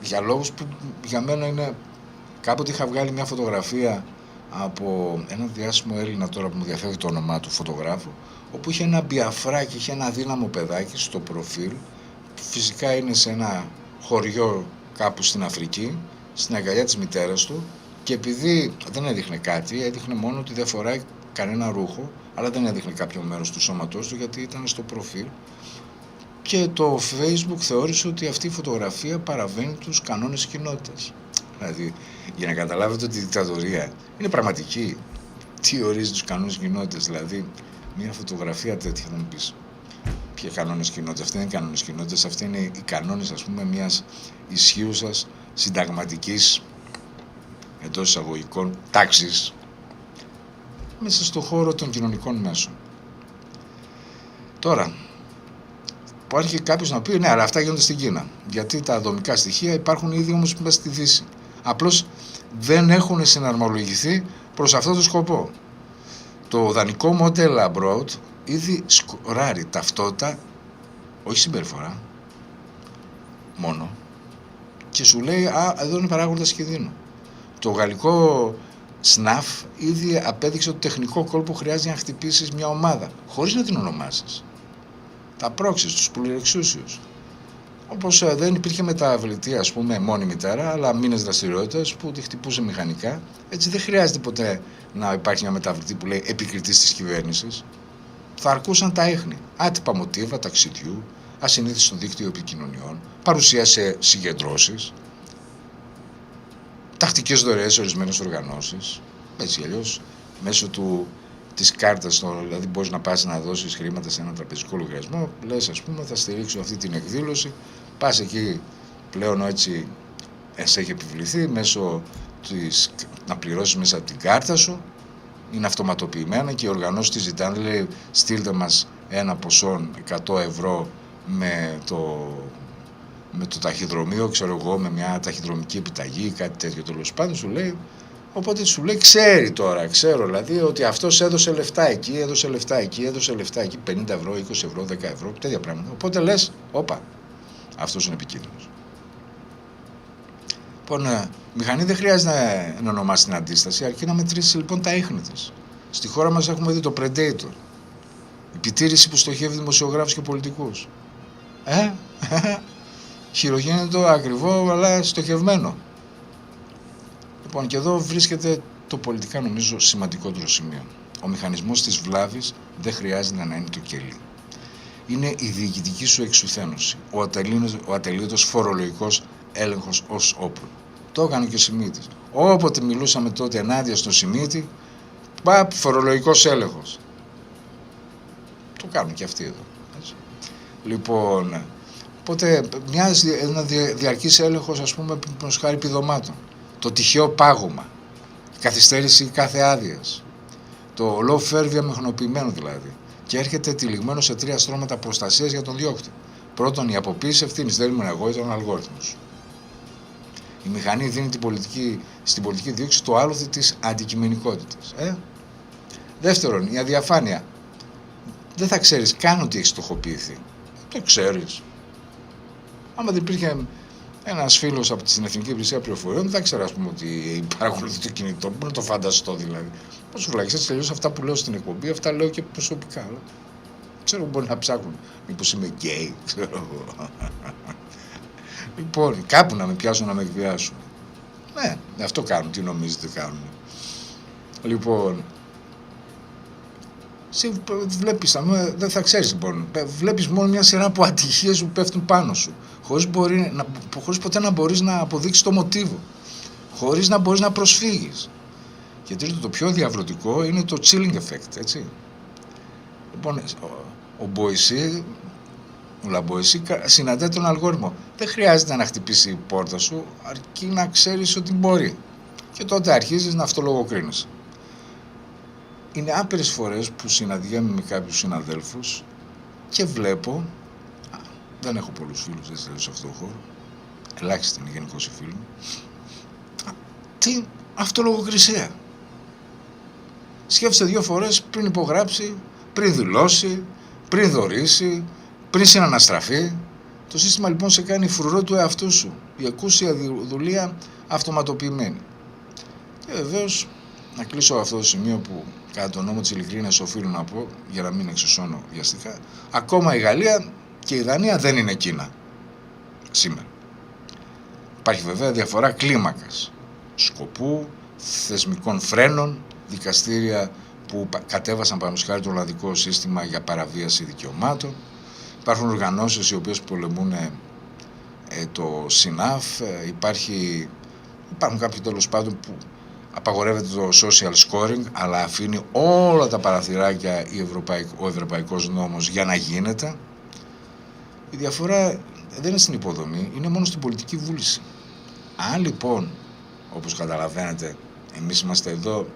Για λόγους που για μένα είναι... Κάποτε είχα βγάλει μια φωτογραφία από ένα διάσημο Έλληνα, τώρα που μου διαφεύγει το όνομά του, φωτογράφου, όπου είχε ένα μπιαφράκι, είχε ένα αδύναμο παιδάκι στο προφίλ. Φυσικά είναι σε ένα χωριό κάπου στην Αφρική, στην αγκαλιά της μητέρας του, και επειδή δεν έδειχνε κάτι, έδειχνε μόνο ότι δεν φοράει κανένα ρούχο, αλλά δεν έδειχνε κάποιο μέρος του σώματός του γιατί ήταν στο προφίλ. Και το Facebook θεώρησε ότι αυτή η φωτογραφία παραβαίνει τους κανόνες κοινότητας. Δηλαδή, για να καταλάβετε ότι η δικτατορία είναι πραγματική. Τι ορίζει τους κανόνες κοινότητας? Δηλαδή, μια φωτογραφία τέτοια, θα μου πεις, ποια κανόνες κοινότητας? Αυτή είναι οι κανόνες κοινότητας, αυτοί είναι οι κανόνες, ας πούμε, μιας ισχύουσας συνταγματικής, εντός εισαγωγικών, τάξης, μέσα στον χώρο των κοινωνικών μέσων. Τώρα, που άρχισε κάποιος να πει, ναι, αλλά αυτά γίνονται στην Κίνα. Γιατί τα δομικά στοιχεία υπάρχουν ήδη όμως μέσα στη Δύση. Απλώς δεν έχουν συναρμολογηθεί προς αυτό το σκοπό. Το δανεικό model abroad ήδη σκοράρει ταυτότητα, όχι συμπεριφορά, μόνο, και σου λέει, α, εδώ είναι παράγοντας κινδύνου. Το γαλλικό ΣΝΑΦ ήδη απέδειξε το τεχνικό κόλπο που χρειάζεται να χτυπήσεις μια ομάδα, χωρίς να την ονομάσεις. Τα πρόξεις, τους πολυεξούσιους. Όπως δεν υπήρχε μεταβλητή, ας πούμε, μόνη μητέρα, αλλά μήνες δραστηριότητας που τη χτυπούσε μηχανικά, έτσι δεν χρειάζεται ποτέ να υπάρχει μια μεταβλητή που λέει επικριτής της κυβέρνησης. Θα αρκούσαν τα ίχνη, άτυπα μοτίβα ταξιδιού, ασυνήθιστο δίκτυο επικοινωνιών, παρουσία σε συγκεντρώσεις, τακτικές δωρεές σε ορισμένες οργανώσεις, έτσι αλλιώς, μέσω της κάρτας, δηλαδή μπορείς να πας να δώσεις χρήματα σε έναν τραπεζικό λογαριασμό, λες ας πούμε θα στηρίξω αυτή την εκδήλωση, πας εκεί πλέον έτσι σε έχει επιβληθεί μέσω να πληρώσεις μέσα από την κάρτα σου, είναι αυτοματοποιημένα και οι οργανώσεις τη ζητάνε, λέει στείλτε μας ένα ποσό 100 ευρώ με το ταχυδρομείο, ξέρω εγώ, με μια ταχυδρομική επιταγή ή κάτι τέτοιο, τέλος πάντων σου λέει. Οπότε σου λέει, ξέρω δηλαδή ότι αυτός έδωσε λεφτά εκεί, έδωσε λεφτά εκεί, 50 ευρώ, 20 ευρώ, 10 ευρώ, τέτοια πράγματα. Οπότε λες, όπα, αυτός είναι επικίνδυνος. Λοιπόν, μηχανή δεν χρειάζεται να ονομάσει την αντίσταση, αρκεί να μετρήσει λοιπόν τα ίχνη της. Στη χώρα μας έχουμε δει το Predator, επιτήρηση που στοχεύει δημοσιογράφους και πολιτικούς. Χειρογέννητο, ακριβό, αλλά στοχευμένο. Λοιπόν, και εδώ βρίσκεται το πολιτικά νομίζω σημαντικότερο σημείο. Ο μηχανισμός της βλάβης δεν χρειάζεται να είναι το κελί. Είναι η διοικητική σου εξουθένωση, ο ατελείωτος φορολογικός έλεγχος ως όπλο. Το έκανε και ο Σιμίτης. Όποτε μιλούσαμε τότε ενάντια στον Σιμίτη, φορολογικός έλεγχος. Το κάνουν και αυτοί εδώ. Έτσι. Λοιπόν, οπότε ένα διαρκής έλεγχος, ας πούμε, προς χάρη επιδομάτων. Το τυχαίο πάγωμα, καθυστέρηση κάθε άδειας, το lawfare διαμηχανοποιημένο δηλαδή, και έρχεται τυλιγμένο σε 3 στρώματα προστασίας για τον διώκτη. Πρώτον, η αποποίηση ευθύνης, δεν ήμουν εγώ, ήταν ο αλγόριθμος. Η μηχανή δίνει στην πολιτική δίωξη το άλοθη της αντικειμενικότητας. Δεύτερον, η αδιαφάνεια. Δεν θα ξέρεις καν ότι έχει στοχοποιηθεί. Το ξέρεις. Άμα δεν υπήρχε ένας φίλος από την Εθνική Υπηρεσία Πληροφοριών, δεν θα ξέρω, ας πούμε, ότι παρακολουθεί το κινητό. Μπορεί να το φανταστώ δηλαδή. Πώς σου βλάξεις, έτσι τελείως αυτά που λέω στην εκπομπή, αυτά λέω και προσωπικά. Αλλά ξέρω, μπορεί να ψάχνουν. Μήπως είμαι γκέι, ξέρω εγώ. Λοιπόν, κάπου να με πιάσουν, να με εκβιάσουν. Ναι, αυτό κάνουν. Τι νομίζετε κάνουν. Λοιπόν, εσύ βλέπεις, δεν θα ξέρεις λοιπόν, βλέπεις μόνο μια σειρά από ατυχίες που πέφτουν πάνω σου, χωρίς ποτέ να μπορείς να αποδείξεις το μοτίβο, χωρίς να μπορείς να προσφύγεις. Και τρίτο, το πιο διαβρωτικό είναι το chilling effect, έτσι. Λοιπόν, ο Λαμποϊσί συναντά τον αλγόριθμο. Δεν χρειάζεται να χτυπήσει η πόρτα σου, αρκεί να ξέρεις ότι μπορεί. Και τότε αρχίζεις να αυτολογοκρίνεσαι. Είναι άπειρες φορές που συναντιέμαι με κάποιους συναδέλφους και βλέπω, δεν έχω πολλούς φίλους έτσι, σε αυτόν τον χώρο, ελάχιστη είναι γενικώς οι φίλοι μου, τι αυτολογοκρισία. Σκέφτεται 2 φορές πριν υπογράψει, πριν δηλώσει, πριν δωρήσει, πριν συναναστραφεί. Το σύστημα λοιπόν σε κάνει φρουρό του εαυτού σου, η εκούσια δουλεία αυτοματοποιημένη. Και βεβαίως, να κλείσω αυτό το σημείο που κατά τον νόμο της ειλικρίνειας οφείλω να πω, για να μην εξωσώνω βιαστικά, ακόμα η Γαλλία και η Δανία δεν είναι Κίνα σήμερα. Υπάρχει βέβαια διαφορά κλίμακας, σκοπού, θεσμικών φρένων, δικαστήρια που κατέβασαν παραδείγματος χάρη το ολλανδικό σύστημα για παραβίαση δικαιωμάτων. Υπάρχουν οργανώσεις οι οποίες πολεμούν το ΣΥΝΑΦ, υπάρχουν κάποιοι τέλος πάντων που απαγορεύεται το social scoring, αλλά αφήνει όλα τα παραθυράκια ο ευρωπαϊκός νόμος για να γίνεται. Η διαφορά δεν είναι στην υποδομή, είναι μόνο στην πολιτική βούληση. Αν λοιπόν, όπως καταλαβαίνετε, εμείς είμαστε εδώ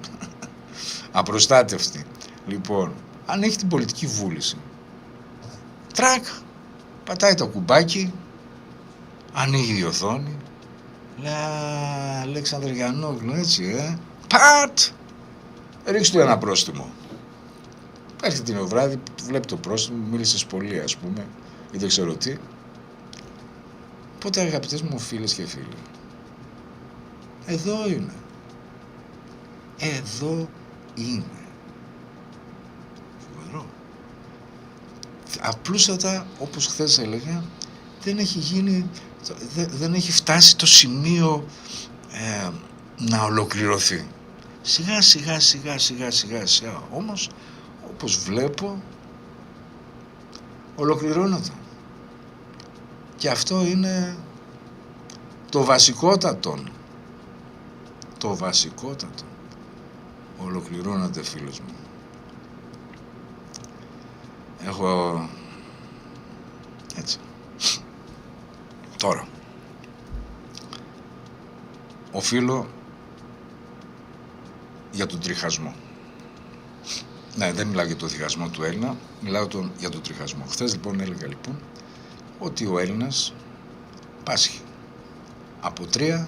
απροστάτευτοι. Λοιπόν, αν έχει την πολιτική βούληση, τρακ, πατάει το κουμπάκι, ανοίγει η οθόνη, Αλέξανδρε Γιαννόγλου, έτσι, πατ! Ρίξτε του ένα πρόστιμο. Έρχεται την βράδυ, βλέπει το πρόστιμο, μίλησες πολύ, ας πούμε, ή δεν ξέρω τι. Οπότε, αγαπητές μου φίλες και φίλοι, εδώ είναι. Εδώ είναι. Φοβερό. Απλούστατα, όπως χθες έλεγα, δεν έχει γίνει, δεν έχει φτάσει το σημείο να ολοκληρωθεί. Σιγά σιγά, όμως, όπως βλέπω, ολοκληρώνεται. Και αυτό είναι το βασικότατο. Το βασικότατο. Ολοκληρώνεται, φίλος μου. Έχω... έτσι. Τώρα. Οφείλω για τον τριχασμό. Ναι, δεν μιλάω για τον διχασμό του Έλληνα, μιλάω για τον τριχασμό. Χθες λοιπόν έλεγα λοιπόν ότι ο Έλληνας πάσχει από 3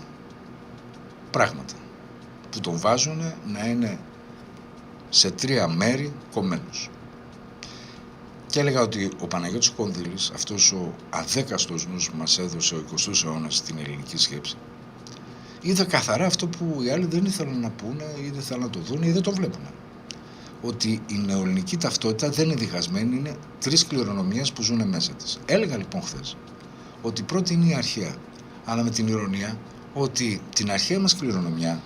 πράγματα που τον βάζουν να είναι σε 3 μέρη κομμένος. Και έλεγα ότι ο Παναγιώτης Κονδύλης, αυτός ο αδέκαστος νους που μας έδωσε ο 20ος αιώνας στην ελληνική σκέψη, είδε καθαρά αυτό που οι άλλοι δεν ήθελαν να πούνε ή δεν θέλουν να το δουν ή δεν το βλέπουν. Ότι η νεοελληνική ταυτότητα δεν είναι διχασμένη, είναι 3 κληρονομίες που ζουν μέσα της. Έλεγα λοιπόν χθες ότι πρώτη είναι η αρχαία, αλλά με την ειρωνία ότι την αρχαία μας κληρονομιά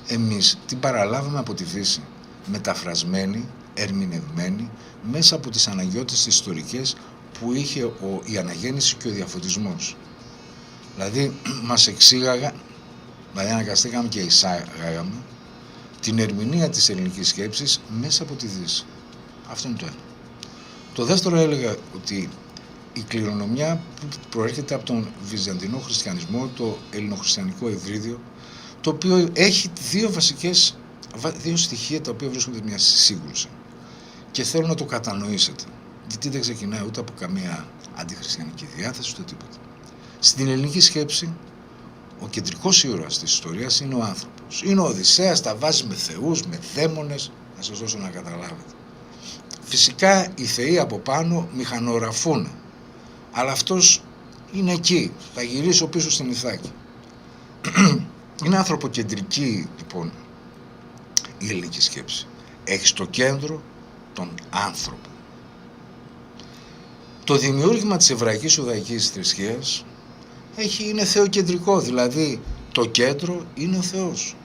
εμείς την παραλάβαμε από τη Δύση, μεταφρασμένη, ερμηνευμένη μέσα από τις αναγκαιότητες ιστορικές που είχε η αναγέννηση και ο διαφωτισμός. Δηλαδή μας εξήγαγα, δηλαδή αναγκαστήκαμε και εισάγαμε την ερμηνεία της ελληνικής σκέψης μέσα από τη Δύση. Αυτό είναι το ένα. Το δεύτερο έλεγα ότι η κληρονομιά που προέρχεται από τον βυζαντινό χριστιανισμό, το ελληνοχριστιανικό ευρύδιο, το οποίο έχει 2 στοιχεία τα οποία βρίσκονται μια σύγκρουση και θέλω να το κατανοήσετε, γιατί δεν ξεκινάει ούτε από καμία αντιχριστιανική διάθεση ούτε τίποτα. Στην ελληνική σκέψη ο κεντρικός ήρωας της ιστορίας είναι ο άνθρωπος. Είναι ο Οδυσσέας, τα βάζει με θεούς, με δαίμονες, να σας δώσω να καταλάβετε. Φυσικά οι θεοί από πάνω μηχανογραφούν, αλλά αυτός είναι εκεί, θα γυρίσω πίσω στην Ιθάκη. Είναι ανθρωποκεντρική λοιπόν η ελληνική σκέψη. Έχει στο κέντρο τον άνθρωπο. Το δημιούργημα της εβραϊκής ουδαϊκής θρησκείας είναι θεοκεντρικό, δηλαδή το κέντρο είναι ο Θεός.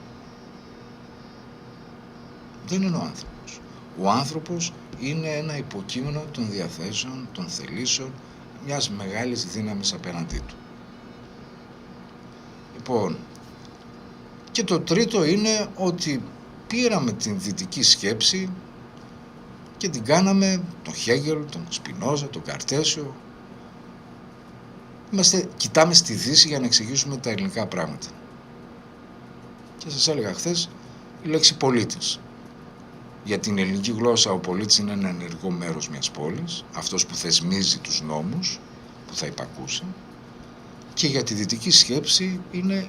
Δεν είναι ο άνθρωπος. Ο άνθρωπος είναι ένα υποκείμενο των διαθέσεων, των θελήσεων μιας μεγάλης δύναμης απέναντί του. Λοιπόν, και το τρίτο είναι ότι πήραμε την δυτική σκέψη και την κάναμε τον Χέγγελ, τον Σπινόζα, τον Καρτέσιο. Κοιτάμε στη Δύση για να εξηγήσουμε τα ελληνικά πράγματα. Και σας έλεγα χθες η λέξη πολίτης. Για την ελληνική γλώσσα ο πολίτης είναι ένα ενεργό μέρος μιας πόλης, αυτός που θεσμίζει τους νόμους που θα υπακούσει, και για τη δυτική σκέψη είναι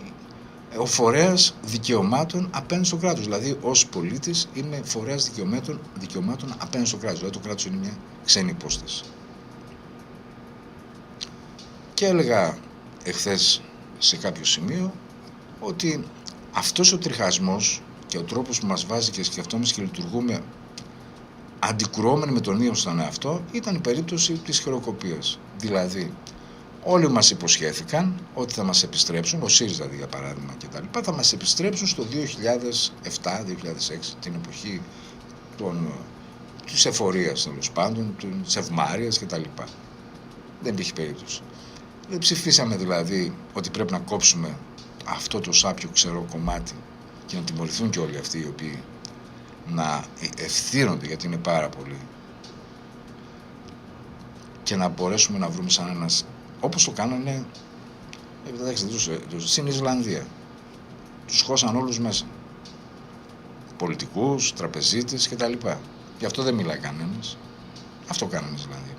ο φορέας δικαιωμάτων απέναντι στο κράτος. Δηλαδή ως πολίτης είμαι φορέας δικαιωμάτων απέναντι στο κράτος. Δηλαδή το κράτος είναι μια ξένη υπόσταση. Και έλεγα εχθές σε κάποιο σημείο ότι αυτός ο τριχασμός και ο τρόπος που μας βάζει και σκεφτόμαστε και λειτουργούμε αντικρουόμενοι με τον ίδιο στον εαυτό ήταν η περίπτωση της χειροκοπίας. Δηλαδή όλοι μας υποσχέθηκαν ότι θα μας επιστρέψουν, ο ΣΥΡΙΖΑ για παράδειγμα και τα λοιπά, θα μας επιστρέψουν στο 2007-2006, την εποχή της εφορίας τέλος πάντων, της ευμάρειας και τα λοιπά. Δεν υπήρχε περίπτωση. Δεν ψηφίσαμε δηλαδή ότι πρέπει να κόψουμε αυτό το σάπιο ξερό κομμάτι και να τιμωρηθούν και όλοι αυτοί οι οποίοι να ευθύνονται, γιατί είναι πάρα πολλοί, και να μπορέσουμε να βρούμε σαν ένας, όπως το κάνανε στην Ισλανδία. Τους χώσαν όλους μέσα. Πολιτικούς, τραπεζίτες κτλ. Γι' αυτό δεν μιλάει κανένας. Αυτό κάνανε στην Ισλανδία.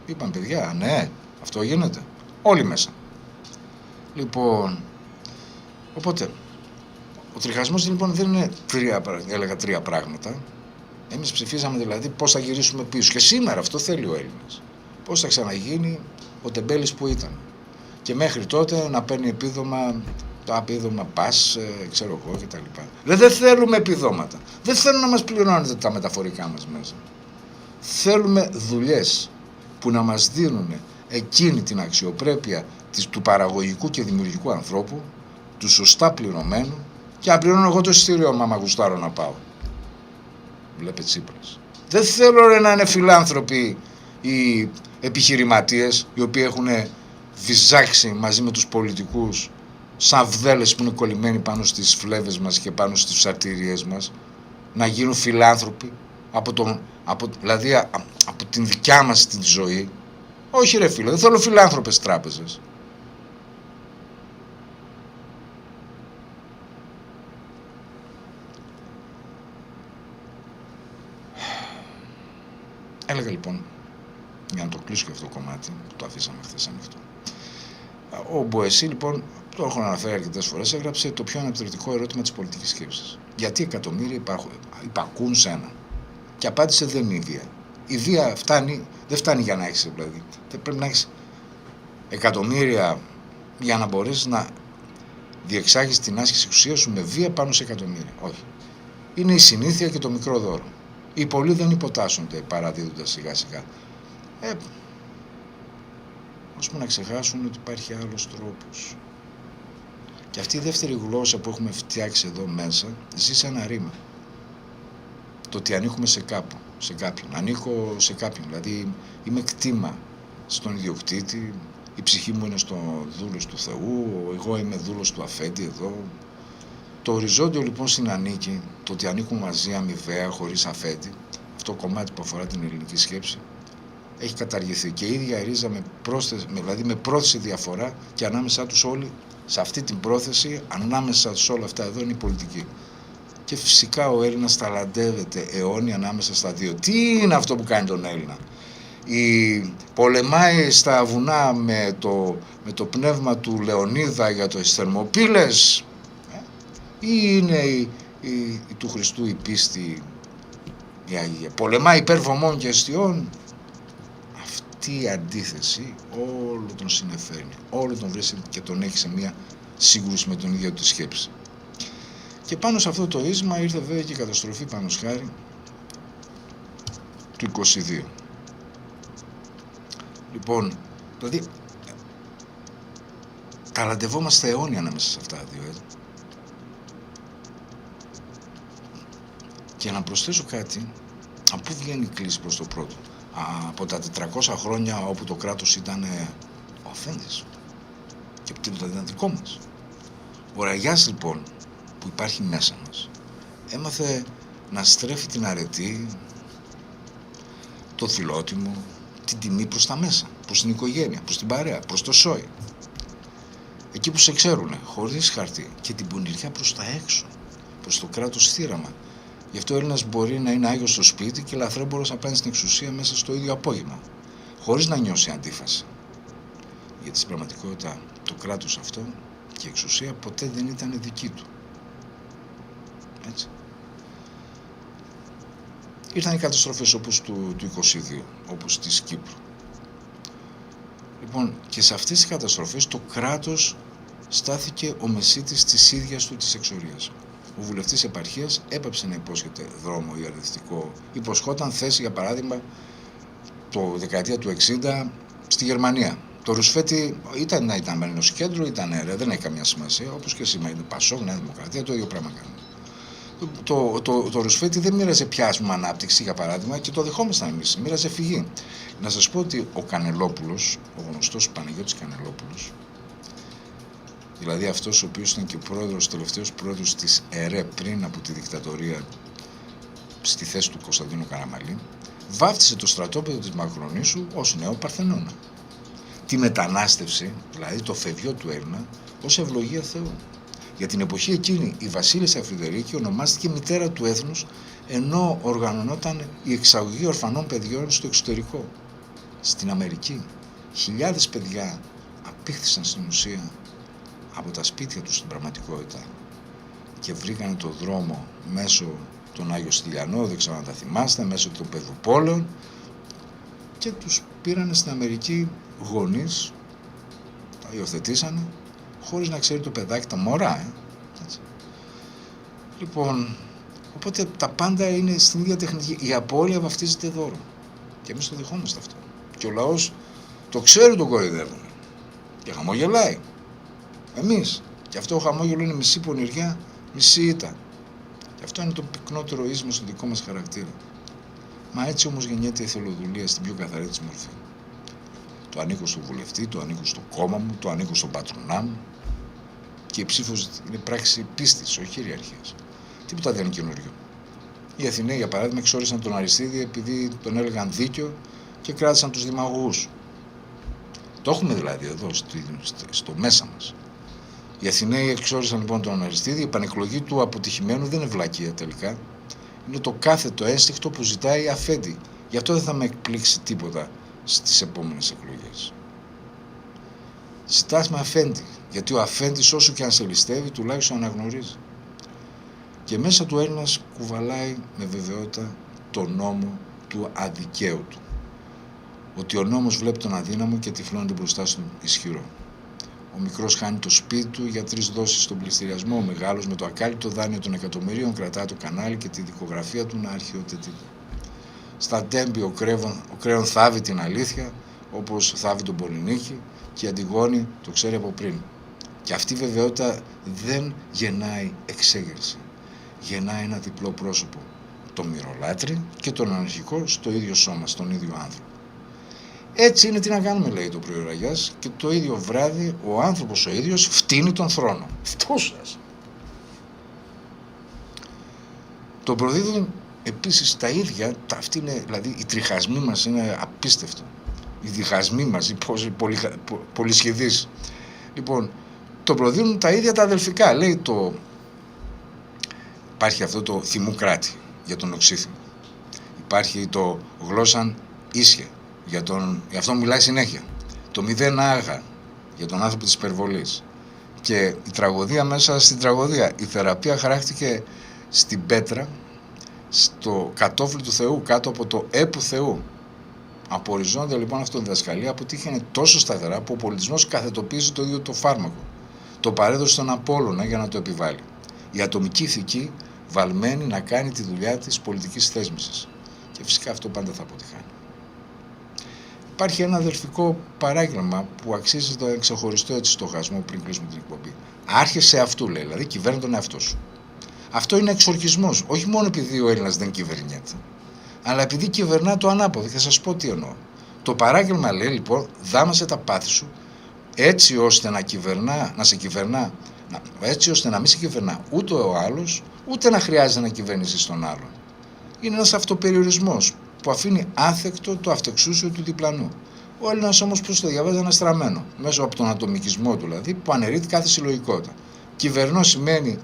Είπαν παιδιά, ναι, αυτό γίνεται. Όλοι μέσα. Λοιπόν, οπότε, ο τριχασμός λοιπόν δεν είναι τρία πράγματα. Εμείς ψηφίσαμε δηλαδή πώς θα γυρίσουμε πίσω. Και σήμερα αυτό θέλει ο Έλληνας. Πώς θα ξαναγίνει ο τεμπέλης που ήταν. Και μέχρι τότε να παίρνει επίδομα το επίδομα πας, ξέρω εγώ κτλ. Δεν θέλουμε επιδόματα. Δεν θέλουν να μας πληρώνετε τα μεταφορικά μας μέσα. Θέλουμε δουλειές που να μας δίνουν εκείνη την αξιοπρέπεια του παραγωγικού και δημιουργικού ανθρώπου, του σωστά πληρωμένου, και να πληρώνω εγώ το εισιτήριο άμα γουστάρω να πάω. Βλέπε Τσίπρας. Δεν θέλω να είναι φιλάνθρωποι οι επιχειρηματίες, οι οποίοι έχουν βυζάξει μαζί με τους πολιτικούς σαν βδέλες που είναι κολλημένοι πάνω στις φλέβες μας και πάνω στις αρτηρίες μας, να γίνουν φιλάνθρωποι δηλαδή από την δικιά μας την ζωή. Όχι ρε φίλε, δεν θέλω φιλάνθρωπες τράπεζες. Έλεγα λοιπόν, για να το κλείσω και αυτό το κομμάτι, το αφήσαμε χθες ανοιχτό. Ο Μποεσί λοιπόν, το έχω αναφέρει αρκετές φορές, έγραψε το πιο αναπτυρωτικό ερώτημα της πολιτικής σκέψης. Γιατί εκατομμύρια υπακούν σε ένα? Και απάντησε, δεν είναι η βία. Η βία δεν φτάνει για να έχεις, δηλαδή. Πρέπει να έχεις εκατομμύρια για να μπορέσεις να διεξάγεις την άσκηση εξουσίας σου με βία πάνω σε εκατομμύρια. Όχι. Είναι η συνήθεια και το μικρό δώρο. Οι πολλοί δεν υποτάσσονται παραδίδοντας σιγά σιγά. Ώσπου να ξεχάσουν ότι υπάρχει άλλος τρόπος. Και αυτή η δεύτερη γλώσσα που έχουμε φτιάξει εδώ μέσα ζει σε ένα ρήμα. Το ότι ανήκουμε σε κάποιον. Ανήκω σε κάποιον. Δηλαδή είμαι κτήμα στον ιδιοκτήτη, η ψυχή μου είναι στο δούλος του Θεού, εγώ είμαι δούλος του αφέντη εδώ. Το οριζόντιο λοιπόν συνανίκη, το ότι ανήκουμε μαζί αμοιβαία, χωρίς αφέντη, αυτό το κομμάτι που αφορά την ελληνική σκέψη, έχει καταργηθεί. Και η ίδια η ρίζα με πρόθεση διαφορά, και ανάμεσά τους όλοι, σε αυτή την πρόθεση, ανάμεσα σε όλα αυτά εδώ είναι η πολιτική. Και φυσικά ο Έλληνας ταλαντεύεται αιώνια ανάμεσα στα δύο. Τι είναι αυτό που κάνει τον Έλληνα? Πολεμάει στα βουνά με το πνεύμα του Λεωνίδα για το Θερμοπύλες, ή είναι η του Χριστού η πίστη, η Αγία? Πολεμάει υπέρ βωμών και αιστιών. Αυτή η αντίθεση όλο τον συνεφέρνει, όλο τον βρίσκει και τον έχει σε μια σύγκρουση με τον ίδιο τη σκέψη. Και πάνω σε αυτό το ίσμα ήρθε βέβαια και η καταστροφή πάνω χάρη του 22. Λοιπόν, δηλαδή ταλαντευόμαστε αιώνια ανάμεσα σε αυτά τα δύο έτη. Και να προσθέσω κάτι, από πού βγαίνει η κλίση προς το πρώτο? Από τα 400 χρόνια όπου το κράτος ήταν ο αφέντης και το ήταν δικό μας. Ο Ραγιάς λοιπόν που υπάρχει μέσα μας έμαθε να στρέφει την αρετή, το φιλότιμο, την τιμή προς τα μέσα, προς την οικογένεια, προς την παρέα, προς το σόι. Εκεί που σε ξέρουνε, χωρίς χαρτί, και την πονηριά προς τα έξω, προς το κράτος θύραμα. Γι' αυτό ο Έλληνας μπορεί να είναι άγιος στο σπίτι και λαθρέμπορος να πάνε στην εξουσία μέσα στο ίδιο απόγευμα, χωρίς να νιώσει αντίφαση. Γιατί στην πραγματικότητα το κράτος αυτό και η εξουσία ποτέ δεν ήταν δική του. Έτσι. Ήρθαν οι καταστροφές όπως του 22, όπως της Κύπρου. Λοιπόν, και σε αυτές τις καταστροφές το κράτος στάθηκε ο μεσίτης της ίδιας του της εξορίας. Ο βουλευτής επαρχίας έπαψε να υπόσχεται δρόμο ή αρνητικό. Υποσχόταν θέση, για παράδειγμα, το δεκαετία του 60 στη Γερμανία. Το Ρουσφέτη ήταν μένος κέντρο, δεν έχει καμία σημασία, όπως και σήμερα είναι Πασόκ, Νέα Δημοκρατία, το ίδιο πράγμα κάνουμε. Το Ρουσφέτη δεν μοίραζε πιάσμα ανάπτυξη, για παράδειγμα, και το δεχόμασταν εμείς. Μοίραζε φυγή. Να σας πω ότι ο Κανελόπουλος, ο γνωστός Παναγιώτης Κανελόπουλος, δηλαδή αυτός ο οποίος ήταν και τελευταίος πρόεδρος της ΕΡΕ πριν από τη δικτατορία στη θέση του Κωνσταντίνου Καραμαλή, βάφτισε το στρατόπεδο της Μακρονήσου ως Νέο Παρθενώνα. Τη μετανάστευση, δηλαδή το φευγιό του Έλληνα, ως ευλογία Θεού. Για την εποχή εκείνη η Βασίλισσα Φρυδερίκη ονομάστηκε μητέρα του έθνους, ενώ οργανωνόταν η εξαγωγή ορφανών παιδιών στο εξωτερικό. Στην Αμερική, χιλιάδες παιδιά απήχθησαν στην ουσία από τα σπίτια τους στην πραγματικότητα και βρήκαν το δρόμο μέσω των Άγιο Στυλιανό, δεν ξέρω αν τα θυμάστε, μέσω των Πεδουπόλεων, και τους πήραν στην Αμερική γονείς, τα υιοθετήσανε χωρίς να ξέρει το παιδάκι τα μωρά. Έτσι. Λοιπόν, οπότε τα πάντα είναι στην ίδια τεχνική. Η απώλεια βαφτίζεται δώρο. Και εμείς το δεχόμαστε αυτό. Και ο λαός το ξέρει, τον κοροϊδεύουν. Και χαμογελάει. Εμείς. Και αυτό το χαμόγελο είναι μισή πονηριά, μισή ήττα. Και αυτό είναι το πυκνότερο ίσμο στο δικό μας χαρακτήρα. Μα έτσι όμως γεννιέται η εθελοδουλία στην πιο καθαρή της μορφή. Το ανήκω στον βουλευτή, το ανήκω στο κόμμα μου, το ανήκω στον πατρονά μου. Και η ψήφος είναι πράξη πίστης, όχι κυριαρχίας. Τίποτα δεν είναι καινούριο. Οι Αθηναίοι, για παράδειγμα, εξόρισαν τον Αριστίδη επειδή τον έλεγαν δίκαιο και κράτησαν τους δημαγωγούς. Το έχουμε δηλαδή εδώ, στο μέσα μας. Οι Αθηναίοι εξόρισαν λοιπόν τον Αριστίδη, η επανεκλογή του αποτυχημένου δεν είναι βλακεία τελικά. Είναι το κάθετο ένστικτο που ζητάει αφέντη. Γι' αυτό δεν θα με εκπλήξει τίποτα στις επόμενες εκλογές. Ζητάς με αφέντη, γιατί ο αφέντης όσο και αν σε ληστεύει τουλάχιστον αναγνωρίζει. Και μέσα του Έλληνας κουβαλάει με βεβαιότητα το νόμο του αδικαίου του. Ότι ο νόμος βλέπει τον αδύναμο και τυφλώνεται μπροστά στον ισχυρό. Ο μικρός χάνει το σπίτι του για 3 δόσεις στον πληστηριασμό. Ο μεγάλος με το ακάλυπτο δάνειο των εκατομμυρίων κρατά το κανάλι και τη δικογραφία του να αρχαιοτετεί. Στα τέμπη ο Κρέον θάβει την αλήθεια, όπως θάβει τον Πολυνίκη, και η Αντιγόνη το ξέρει από πριν. Και αυτή η βεβαιότητα δεν γεννάει εξέγερση. Γεννάει ένα διπλό πρόσωπο. Το μυρολάτρη και τον αναρχικό στο ίδιο σώμα, στον ίδιο άνθρωπο. Έτσι είναι, τι να κάνουμε, λέει το πρωί-ραγιάς, και το ίδιο βράδυ ο άνθρωπος ο ίδιος φτύνει τον θρόνο. Αυτό σας. Το προδίδουν επίσης τα ίδια, αυτοί είναι, δηλαδή οι τριχασμοί μας είναι απίστευτο. Οι διχασμοί μας, οι πολυσχεδείς. Λοιπόν, το προδίδουν τα ίδια τα αδελφικά. Λέει υπάρχει αυτό το θυμούκράτη για τον οξύθυμο. Υπάρχει το γλώσσαν ίσια. Γι' αυτό μιλάει συνέχεια. Το 0 άγα για τον άνθρωπο της υπερβολής. Και η τραγωδία μέσα στην τραγωδία. Η θεραπεία χαράχτηκε στην πέτρα, στο κατόφλι του Θεού, κάτω από το έπου Θεού. Από οριζόντια λοιπόν αυτό η διδασκαλία αποτύχαινε τόσο σταθερά που ο πολιτισμός καθετοποίησε το ίδιο το φάρμακο. Το παρέδωσε στον Απόλλωνα για να το επιβάλλει. Η ατομική ηθική βαλμένη να κάνει τη δουλειά της πολιτικής θέσμησης. Και φυσικά αυτό πάντα θα αποτυχάνει. Υπάρχει ένα αδελφικό παράγγελμα που αξίζει το ξεχωριστό έτσι στοχασμό πριν κλείσουμε την εκπομπή. Άρχισε αυτού, λέει, δηλαδή κυβέρνη τον εαυτό σου. Αυτό είναι εξορκισμός, όχι μόνο επειδή ο Έλληνας δεν κυβερνιέται, αλλά επειδή κυβερνά το ανάποδο. Θα σας πω τι εννοώ. Το παράγγελμα λέει λοιπόν, δάμασε τα πάθη σου έτσι ώστε έτσι ώστε να μην σε κυβερνά ούτε ο άλλος, ούτε να χρειάζεται να κυβερνήσεις τον άλλον. Είναι ένας αυτοπεριορισμός που αφήνει άθεκτο το αυτεξούσιο του διπλανού. Ο Έλληνας όμως πώς το διαβάζει αναστραμμένο, μέσω από τον ατομικισμό του δηλαδή, που αναιρείται κάθε συλλογικότητα. Κυβερνώ σημαίνει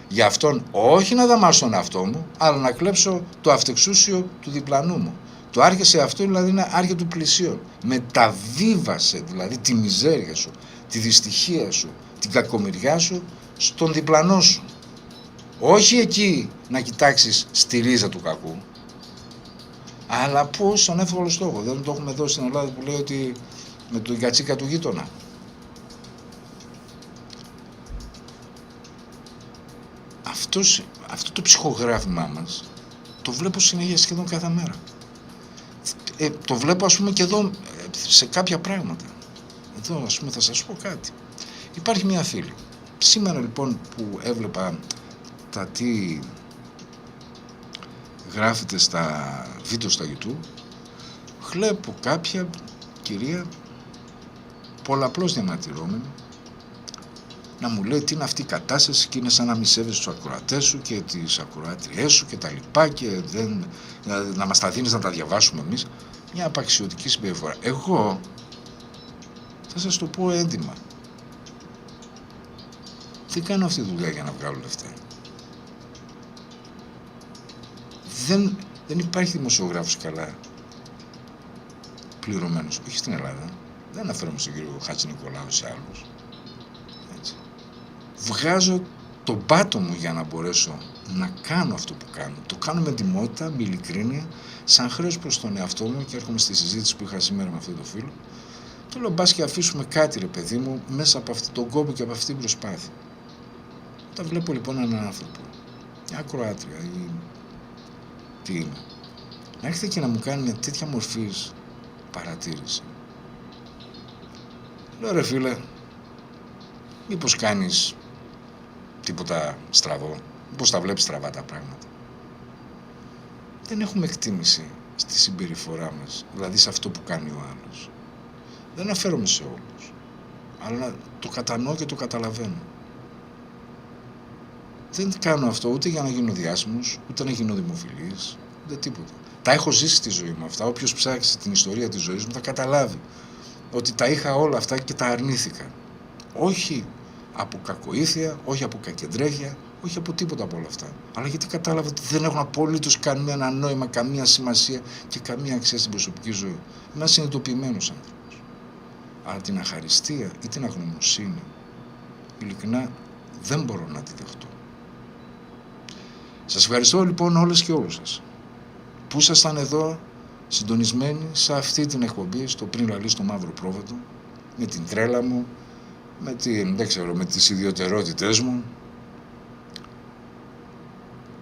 για αυτόν όχι να δαμάσω τον εαυτό μου, αλλά να κλέψω το αυτεξούσιο του διπλανού μου. Το άρχισε αυτό δηλαδή είναι άρχη του πλησίον. Μεταβίβασε δηλαδή τη μιζέρια σου, τη δυστυχία σου, την κακομοιριά σου στον διπλανό σου. Όχι εκεί να κοιτάξεις στη ρίζα του κακού, αλλά πώς στον εύκολο στόχο. Δεν το έχουμε εδώ στην Ελλάδα που λέει ότι με τον κατσίκα του γείτονα. Αυτό το ψυχογράφημά μας το βλέπω συνέχεια σχεδόν κάθε μέρα. Το βλέπω ας πούμε και εδώ σε κάποια πράγματα. Εδώ ας πούμε θα σας πω κάτι. Υπάρχει μια φίλη. Σήμερα λοιπόν που έβλεπα τα τι γράφεται στα βίντεο στα YouTube, βλέπω κάποια κυρία πολλαπλώς διαμαρτυρόμενη να μου λέει τι είναι αυτή η κατάσταση και είναι σαν να μη σέβεσαι τους ακροατές σου και τις ακροάτριές σου και τα λοιπά και να μας τα δίνεις να τα διαβάσουμε εμείς. Μια απαξιωτική συμπεριφορά. Εγώ θα σας το πω έντιμα. Δεν κάνω αυτή τη δουλειά για να βγάλω λεφτά. Δεν υπάρχει δημοσιογράφος καλά πληρωμένος. Όχι στην Ελλάδα. Δεν αναφέρομαι στον κύριο Χατζηνικολάου σε άλλους. Έτσι. Βγάζω τον πάτο μου για να μπορέσω να κάνω αυτό που κάνω. Το κάνω με τιμότητα, με ειλικρίνεια, σαν χρέος προς τον εαυτό μου και έρχομαι στη συζήτηση που είχα σήμερα με αυτό το φίλο Του λέω, μπας και αφήσουμε κάτι, ρε παιδί μου, μέσα από αυτόν τον κόπο και από αυτή την προσπάθεια. Τα βλέπω λοιπόν έναν άνθρωπο, μια ακροάτρια ή τι είναι, να έρχεται και να μου κάνει μια τέτοια μορφής παρατήρηση. Λέω, ρε φίλε, μήπως κάνεις τίποτα στραβό, μήπως τα βλέπεις στραβά τα πράγματα. Δεν έχουμε εκτίμηση στη συμπεριφορά μας, δηλαδή σε αυτό που κάνει ο άλλος. Δεν αναφέρομαι σε όλους, αλλά το κατανοώ και το καταλαβαίνω. Δεν κάνω αυτό ούτε για να γίνω διάσημος, ούτε να γίνω δημοφιλής, ούτε τίποτα. Τα έχω ζήσει στη ζωή μου αυτά. Όποιος ψάξει την ιστορία της ζωής μου θα καταλάβει ότι τα είχα όλα αυτά και τα αρνήθηκα. Όχι από κακοήθεια, όχι από κακεντρέχεια, όχι από τίποτα από όλα αυτά. Αλλά γιατί κατάλαβα ότι δεν έχουν απολύτως κανένα νόημα, καμία σημασία και καμία αξία στην προσωπική ζωή. Είμαι ένας συνειδητοποιημένος άνθρωπος. Αλλά την αχαριστία ή την αγνωμοσύνη, ειλικρινά δεν μπορώ να τη δεχτώ. Σας ευχαριστώ λοιπόν όλες και όλους σας που ήσασταν εδώ συντονισμένοι σε αυτή την εκπομπή, στο Πριν Λαλείς στο Μαύρο Πρόβατο, με την τρέλα μου, με τις ιδιωτερότητές μου.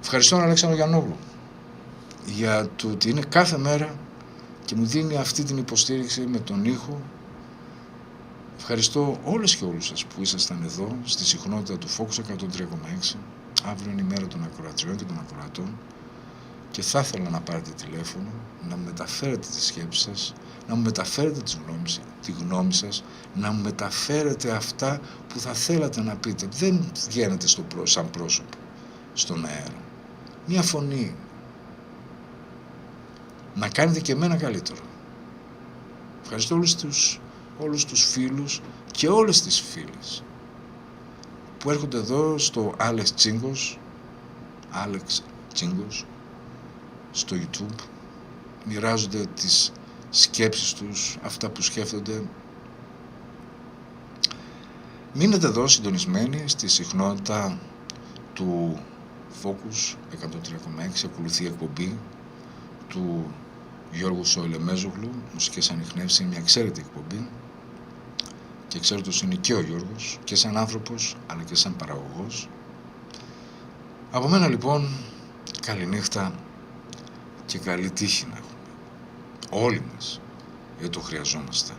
Ευχαριστώ τον Αλέξανδρο Γιαννόγλου για το ότι είναι κάθε μέρα και μου δίνει αυτή την υποστήριξη με τον ήχο. Ευχαριστώ όλες και όλους σας που ήσασταν εδώ στη συχνότητα του Focus 103,6. Αύριο είναι η μέρα των ακροατριών και των ακροατών και θα ήθελα να πάρετε τηλέφωνο, να μου μεταφέρετε τις σκέψεις σας, να μου μεταφέρετε τη γνώμη σας, να μου μεταφέρετε αυτά που θα θέλατε να πείτε. Δεν βγαίνετε σαν πρόσωπο στον αέρα. Μια φωνή. Να κάνετε και εμένα καλύτερο. Ευχαριστώ όλους τους φίλους και όλες τις φίλες που έρχονται εδώ στο Alex Τσίγκος στο YouTube, μοιράζονται τις σκέψεις τους, αυτά που σκέφτονται. Μείνετε εδώ συντονισμένοι στη συχνότητα του Focus 103,6. Ακολουθεί η εκπομπή του Γιώργου Σοηλεμέζογλου, μουσικές ανιχνεύσεις. Είναι μια εξαίρετη εκπομπή και εξαίρετος είναι και ο Γιώργος, και σαν άνθρωπος αλλά και σαν παραγωγός. Από μένα λοιπόν καληνύχτα και καλή τύχη να έχουμε όλοι μας, γιατί το χρειαζόμαστε.